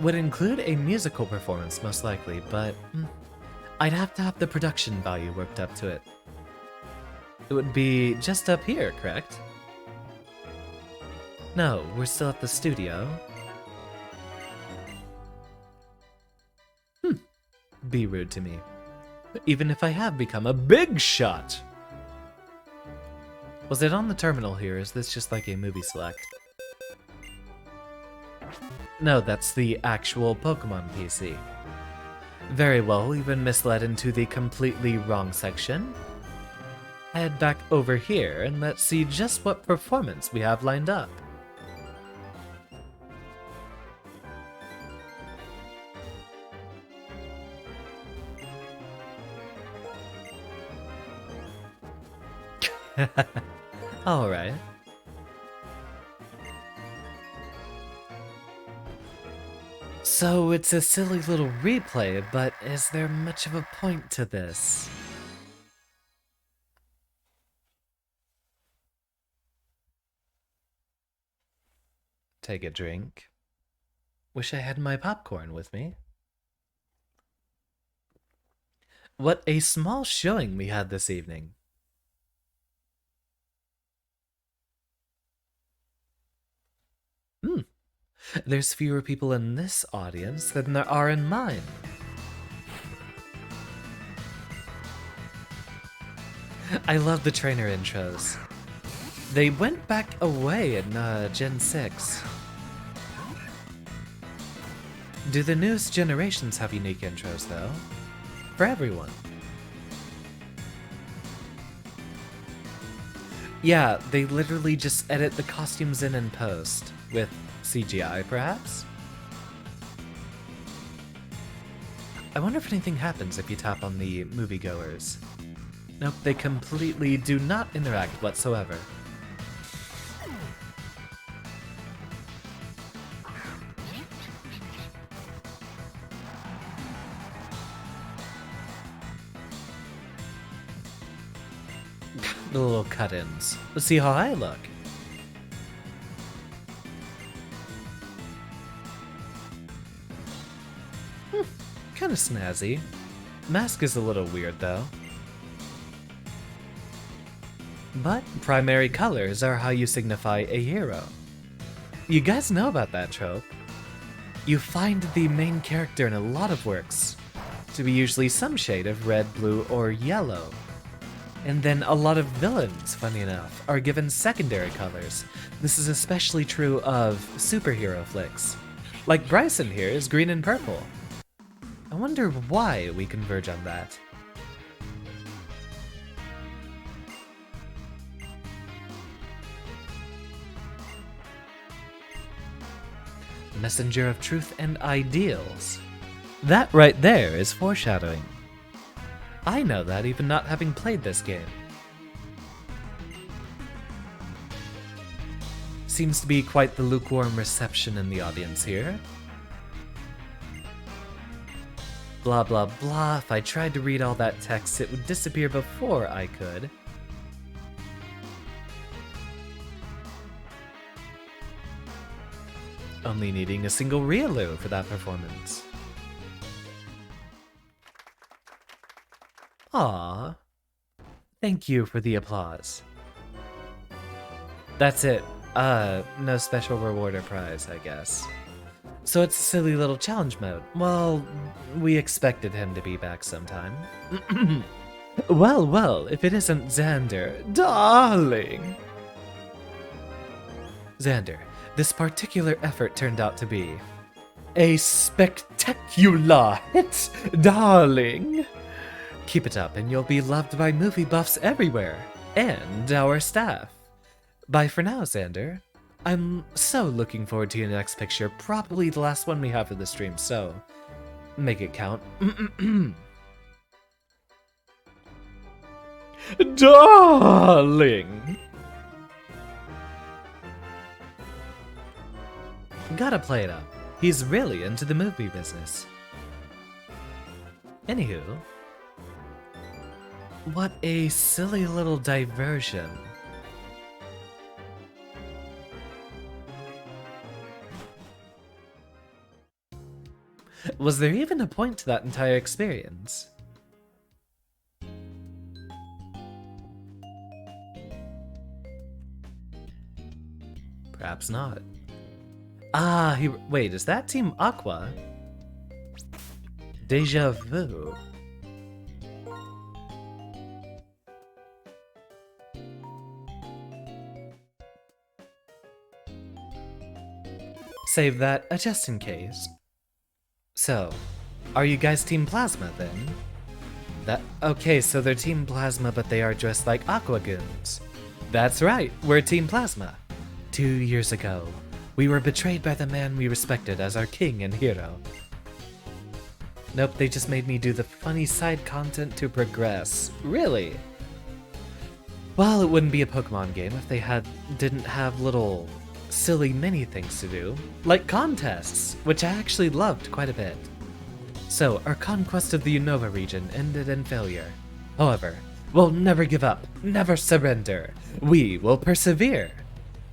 Speaker 1: Would include a musical performance, most likely, but I'd have to have the production value worked up to it. It would be just up here, correct? No, we're still at the studio. Be rude to me. Even if I have become a big shot! Was it on the terminal here? Is this just like a movie select? No, that's the actual Pokemon PC. Very well, we've been misled into the completely wrong section. Head back over here and let's see just what performance we have lined up. Alright. So it's a silly little replay, but is there much of a point to this? Take a drink. Wish I had my popcorn with me. What a small showing we had this evening. There's fewer people in this audience than there are in mine. I love the trainer intros. They went back away in Gen 6. Do the newest generations have unique intros, though? For everyone. Yeah, they literally just edit the costumes in post, with CGI, perhaps? I wonder if anything happens if you tap on the moviegoers. Nope, they completely do not interact whatsoever. The little cut-ins. Let's see how I look. Kinda snazzy. Mask is a little weird though. But primary colors are how you signify a hero. You guys know about that trope. You find the main character in a lot of works to be usually some shade of red, blue, or yellow. And then a lot of villains, funny enough, are given secondary colors. This is especially true of superhero flicks. Like Bryson here is green and purple. I wonder why we converge on that. Messenger of truth and ideals. That right there is foreshadowing. I know that even not having played this game. Seems to be quite the lukewarm reception in the audience here. Blah blah blah, if I tried to read all that text it would disappear before I could. Only needing a single Riolu for that performance. Aww. Thank you for the applause. That's it. No special reward or prize, I guess. So it's a silly little challenge mode. Well, we expected him to be back sometime. Well, if it isn't Xander, darling! Xander, this particular effort turned out to be a spectacular hit, darling! Keep it up and you'll be loved by movie buffs everywhere, and our staff. Bye for now, Xander. I'm so looking forward to your next picture, probably the last one we have for the stream, so make it count. Darling! Gotta play it up. He's really into the movie business. Anywho, what a silly little diversion. Was there even a point to that entire experience? Perhaps not. Ah, wait, is that Team Aqua? Deja vu. Save that, just in case. So, are you guys Team Plasma then? Okay, so they're Team Plasma, but they are dressed like Aqua Goons. That's right, we're Team Plasma. 2 years ago, we were betrayed by the man we respected as our king and hero. Nope, they just made me do the funny side content to progress. Really? Well, it wouldn't be a Pokemon game if they didn't have little silly mini things to do, like contests, which I actually loved quite a bit. So, our conquest of the Unova region ended in failure. However, we'll never give up, never surrender. We will persevere.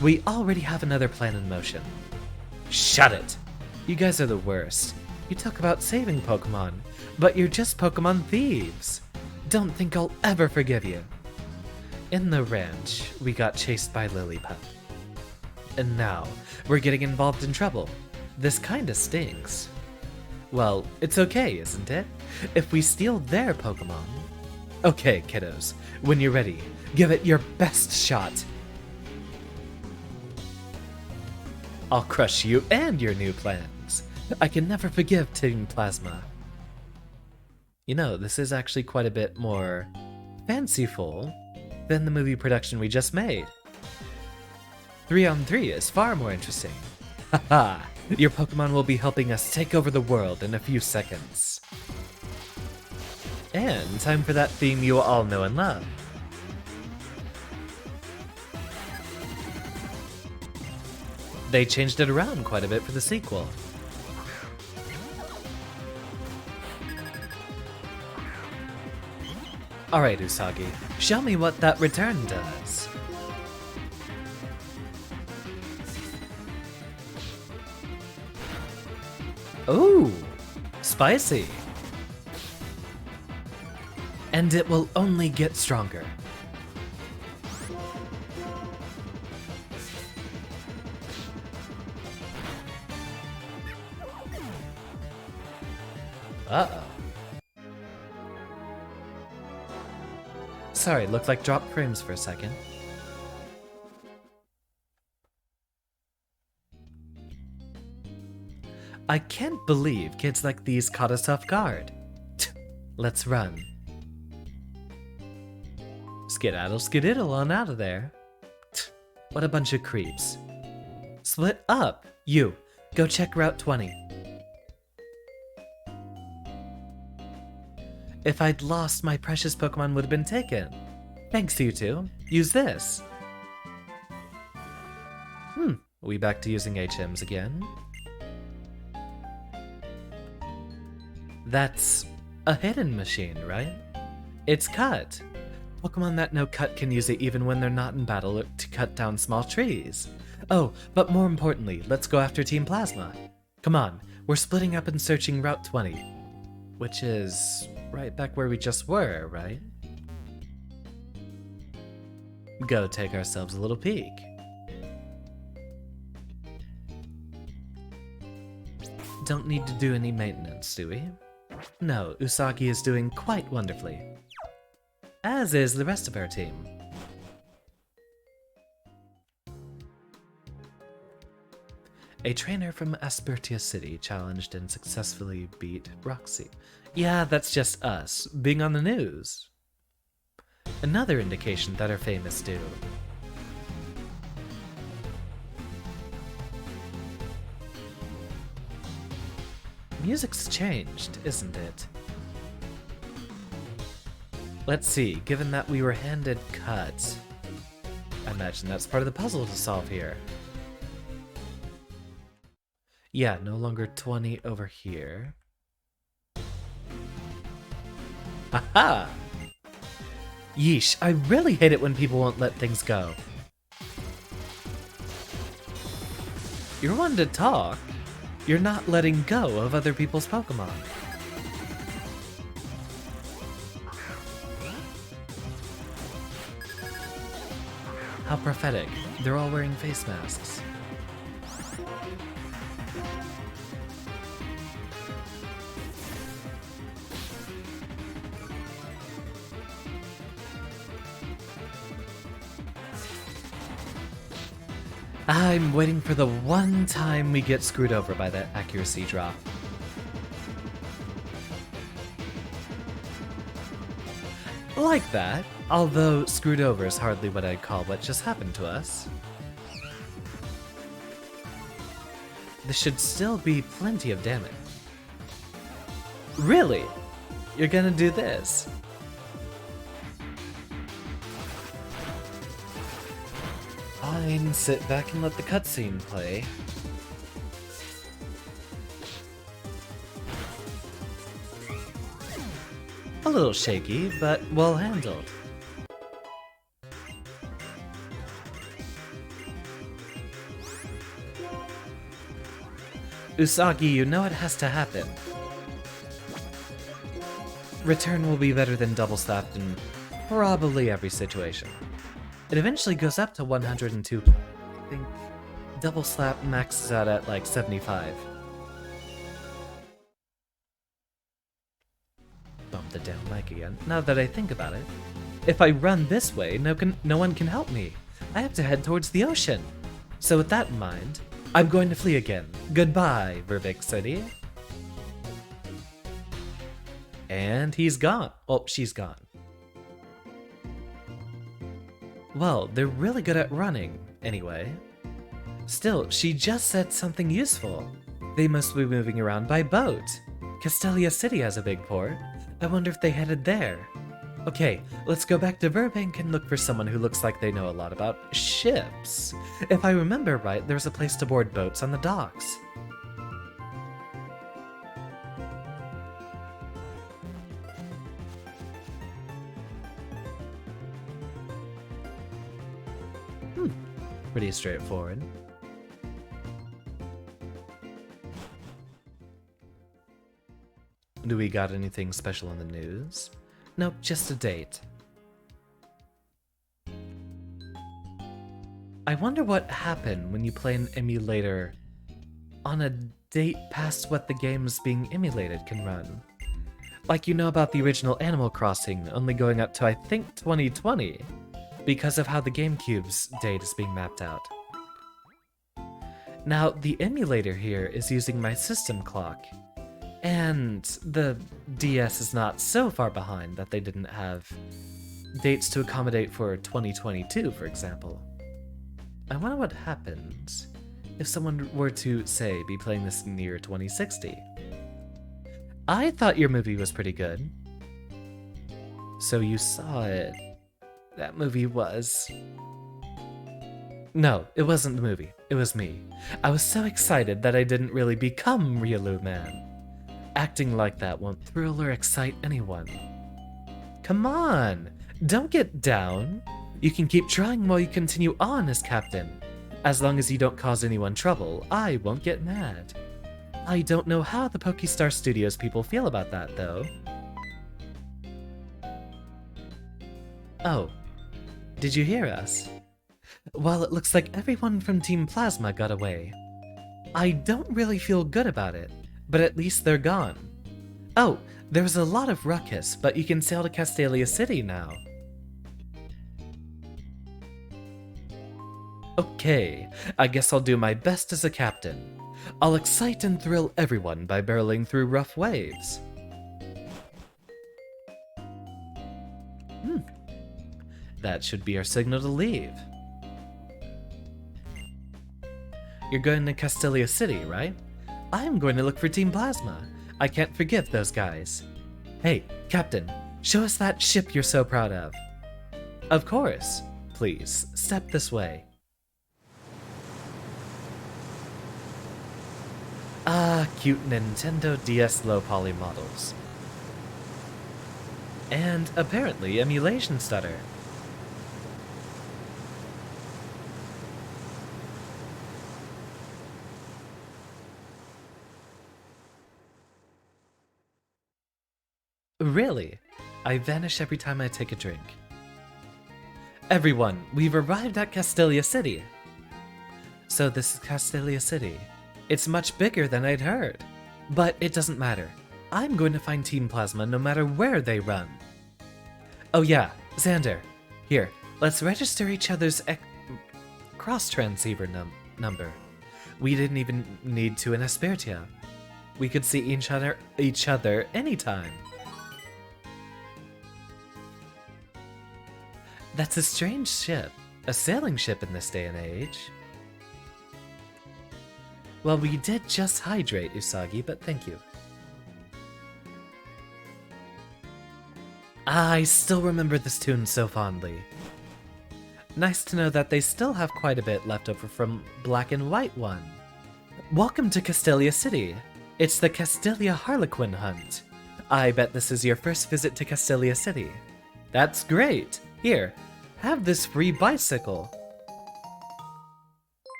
Speaker 1: We already have another plan in motion. Shut it! You guys are the worst. You talk about saving Pokemon, but you're just Pokemon thieves. Don't think I'll ever forgive you. In the ranch, we got chased by Lillipup. And now, we're getting involved in trouble. This kinda stinks. Well, it's okay, isn't it? If we steal their Pokemon. Okay, kiddos, when you're ready, give it your best shot. I'll crush you and your new plans. I can never forgive Team Plasma. You know, this is actually quite a bit more fanciful than the movie production we just made. 3-on-3 is far more interesting. Haha, your Pokemon will be helping us take over the world in a few seconds. And time for that theme you all know and love. They changed it around quite a bit for the sequel. Alright, Usagi, show me what that return does. Ooh, spicy. And it will only get stronger. Uh-oh. Sorry, looked like dropped frames for a second. I can't believe kids like these caught us off guard. Let's run. Skedaddle skedaddle on out of there. What a bunch of creeps. Split up! You, go check Route 20. If I'd lost, my precious Pokemon would have been taken. Thanks, you two. Use this. We back to using HMs again. That's a hidden machine, right? It's cut. Pokemon that know cut can use it even when they're not in battle to cut down small trees. Oh, but more importantly, let's go after Team Plasma. Come on, we're splitting up and searching Route 20. Which is right back where we just were, right? Go take ourselves a little peek. Don't need to do any maintenance, do we? No, Usagi is doing quite wonderfully. As is the rest of our team. A trainer from Aspertia City challenged and successfully beat Roxy. Yeah, that's just us, being on the news. Another indication that our fame is due. Music's changed, isn't it? Let's see, given that we were handed cut, I imagine that's part of the puzzle to solve here. Yeah, no longer 20 over here. Aha! Yeesh, I really hate it when people won't let things go. You're one to talk. You're not letting go of other people's Pokemon. How prophetic. They're all wearing face masks. I'm waiting for the one time we get screwed over by that accuracy drop. Like that, although screwed over is hardly what I'd call what just happened to us. This should still be plenty of damage. Really? You're gonna do this? Fine, sit back and let the cutscene play. A little shaky, but well handled. Usagi, you know it has to happen. Return will be better than double slapped in probably every situation. It eventually goes up to 102. I think double slap maxes out at like 75. Bump the down mic again. Now that I think about it, if I run this way, no one can help me. I have to head towards the ocean. So with that in mind, I'm going to flee again. Goodbye, Verbic City. And he's gone. Oh, she's gone. Well, they're really good at running, anyway. Still, she just said something useful. They must be moving around by boat. Castelia City has a big port. I wonder if they headed there. Okay, let's go back to Burbank and look for someone who looks like they know a lot about ships. If I remember right, there's a place to board boats on the docks. Pretty straightforward. Do we got anything special in the news? Nope, just a date. I wonder what happened when you play an emulator on a date past what the games being emulated can run. Like, you know about the original Animal Crossing only going up to, I think, 2020, because of how the GameCube's date is being mapped out. Now, the emulator here is using my system clock, and the DS is not so far behind that they didn't have dates to accommodate for 2022, for example. I wonder what happens if someone were to, say, be playing this in the year 2060. I thought your movie was pretty good. So you saw it. That movie was... No, it wasn't the movie. It was me. I was so excited that I didn't really become Riolu Man. Acting like that won't thrill or excite anyone. Come on! Don't get down! You can keep trying while you continue on as captain. As long as you don't cause anyone trouble, I won't get mad. I don't know how the Pokestar Studios people feel about that, though. Oh, did you hear us? Well, it looks like everyone from Team Plasma got away. I don't really feel good about it, but at least they're gone. Oh, there was a lot of ruckus, but you can sail to Castelia City now. Okay, I guess I'll do my best as a captain. I'll excite and thrill everyone by barreling through rough waves. That should be our signal to leave. You're going to Castelia City, right? I'm going to look for Team Plasma. I can't forgive those guys. Hey, Captain, show us that ship you're so proud of. Of course. Please, step this way. Ah, cute Nintendo DS low poly models. And apparently emulation stutter. Really? I vanish every time I take a drink. Everyone, we've arrived at Castelia City. So this is Castelia City. It's much bigger than I'd heard. But it doesn't matter. I'm going to find Team Plasma no matter where they run. Oh yeah, Xander. Here, let's register each other's cross-transceiver number. We didn't even need to in Aspertia. We could see each other anytime. That's a strange ship. A sailing ship in this day and age. Well, we did just hydrate, Usagi, but thank you. I still remember this tune so fondly. Nice to know that they still have quite a bit left over from Black and White one. Welcome to Castelia City. It's the Castelia Harlequin Hunt. I bet this is your first visit to Castelia City. That's great. Here, have this free bicycle.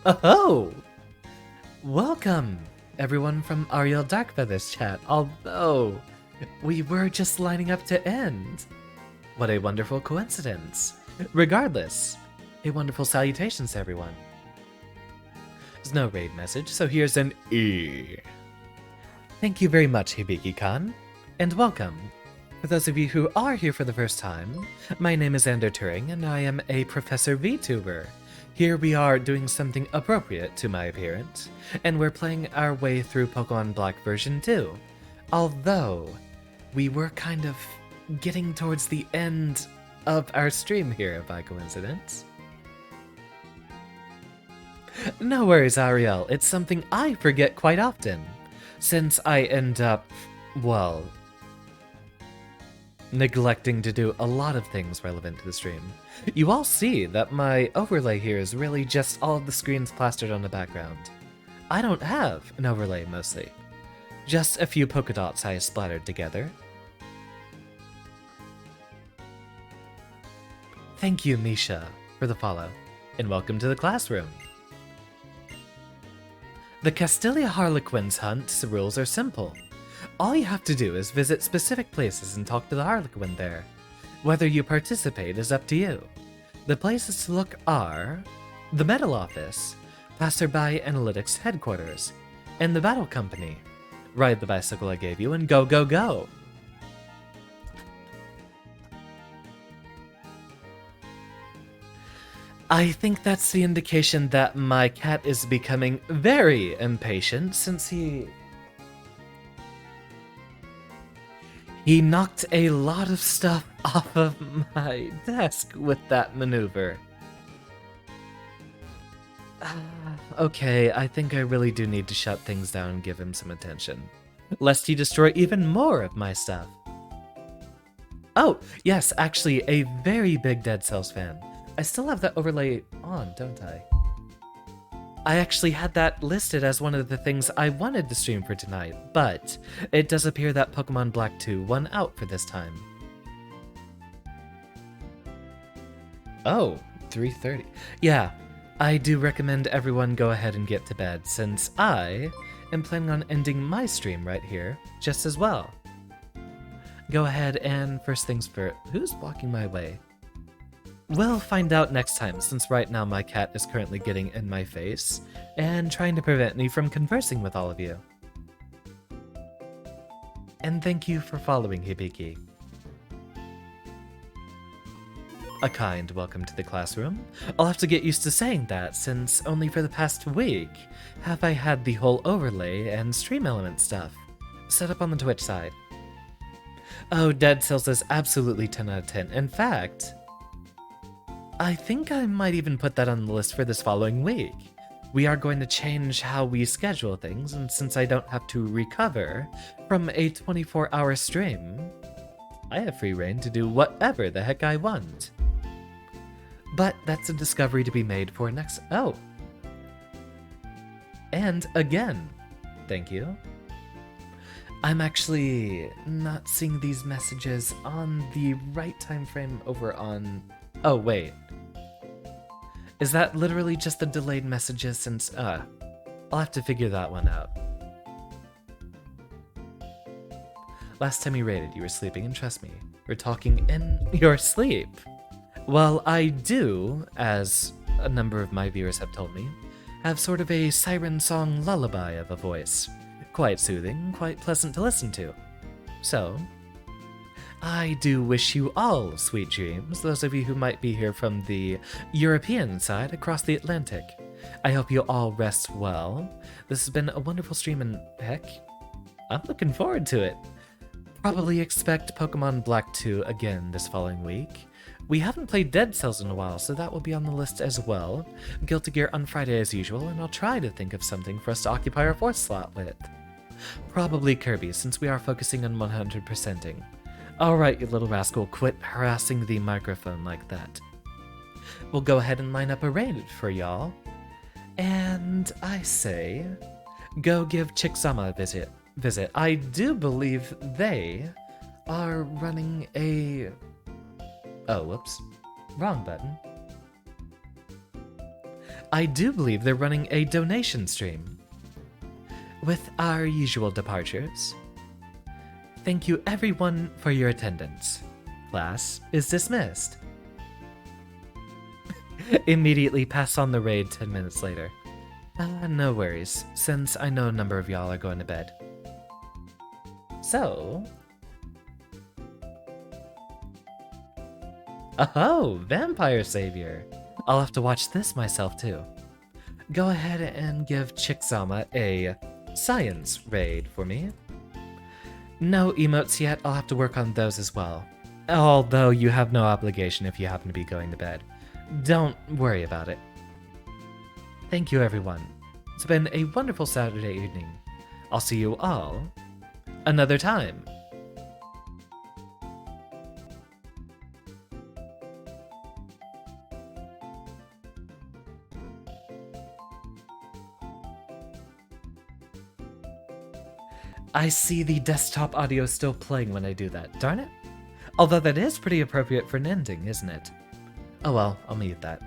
Speaker 1: Oh! Welcome, everyone from Ariel Darkfeather's chat, although we were just lining up to end. What a wonderful coincidence. Regardless, a wonderful salutations to everyone. There's no raid message, so here's an E. Thank you very much, Hibiki-kan, and welcome. For those of you who are here for the first time, my name is Xander Turing, and I am a Professor VTuber. Here we are doing something appropriate to my appearance, and we're playing our way through Pokemon Black version 2. Although, we were kind of getting towards the end of our stream here by coincidence. No worries, Ariel, it's something I forget quite often, since I end up, well, neglecting to do a lot of things relevant to the stream. You all see that my overlay here is really just all of the screens plastered on the background. I don't have an overlay, mostly. Just a few polka dots I splattered together. Thank you, Misha, for the follow, and welcome to the classroom. The Castelia Harlequins hunt's rules are simple. All you have to do is visit specific places and talk to the Harlequin there. Whether you participate is up to you. The places to look are the Metal Office, Passerby Analytics Headquarters, and the Battle Company. Ride the bicycle I gave you and go, go, go! I think that's the indication that my cat is becoming very impatient since he knocked a lot of stuff off of my desk with that maneuver. Okay, I think I really do need to shut things down and give him some attention, lest he destroy even more of my stuff. Oh, yes, actually, a very big Dead Cells fan. I still have that overlay on, don't I? I actually had that listed as one of the things I wanted to stream for tonight, but it does appear that Pokemon Black 2 won out for this time. Oh, 3:30. Yeah, I do recommend everyone go ahead and get to bed, since I am planning on ending my stream right here, just as well. Go ahead and first things first, who's blocking my way? We'll find out next time, since right now my cat is currently getting in my face and trying to prevent me from conversing with all of you. And thank you for following, Hibiki. A kind welcome to the classroom. I'll have to get used to saying that, since only for the past week have I had the whole overlay and stream element stuff set up on the Twitch side. Oh, Dead Cells is absolutely 10 out of 10. In fact, I think I might even put that on the list for this following week. We are going to change how we schedule things, and since I don't have to recover from a 24-hour stream, I have free reign to do whatever the heck I want. But that's a discovery to be made for next— oh! And again, thank you. I'm actually not seeing these messages on the right time frame over on— oh, wait. Is that literally just the delayed messages since— I'll have to figure that one out. Last time you raided, you were sleeping, and trust me, we're talking in your sleep. Well, I do, as a number of my viewers have told me, have sort of a siren song lullaby of a voice. Quite soothing, quite pleasant to listen to. So, I do wish you all sweet dreams, those of you who might be here from the European side across the Atlantic. I hope you all rest well. This has been a wonderful stream, and heck, I'm looking forward to it. Probably expect Pokemon Black 2 again this following week. We haven't played Dead Cells in a while, so that will be on the list as well. Guilty Gear on Friday as usual, and I'll try to think of something for us to occupy our 4th slot with. Probably Kirby, since we are focusing on 100%ing. Alright, you little rascal, quit harassing the microphone like that. We'll go ahead and line up a raid for y'all. And I say, go give Chicksama a visit. I do believe they are running a— oh, whoops. Wrong button. I do believe they're running a donation stream. With our usual departures. Thank you everyone for your attendance. Class is dismissed. Immediately pass on the raid 10 minutes later. No worries, since I know a number of y'all are going to bed. So— oh, Vampire Savior! I'll have to watch this myself too. Go ahead and give Chicksama a science raid for me. No emotes yet, I'll have to work on those as well. Although you have no obligation if you happen to be going to bed. Don't worry about it. Thank you everyone. It's been a wonderful Saturday evening. I'll see you all another time. I see the desktop audio still playing when I do that. Darn it. Although that is pretty appropriate for an ending, isn't it? Oh well, I'll mute that.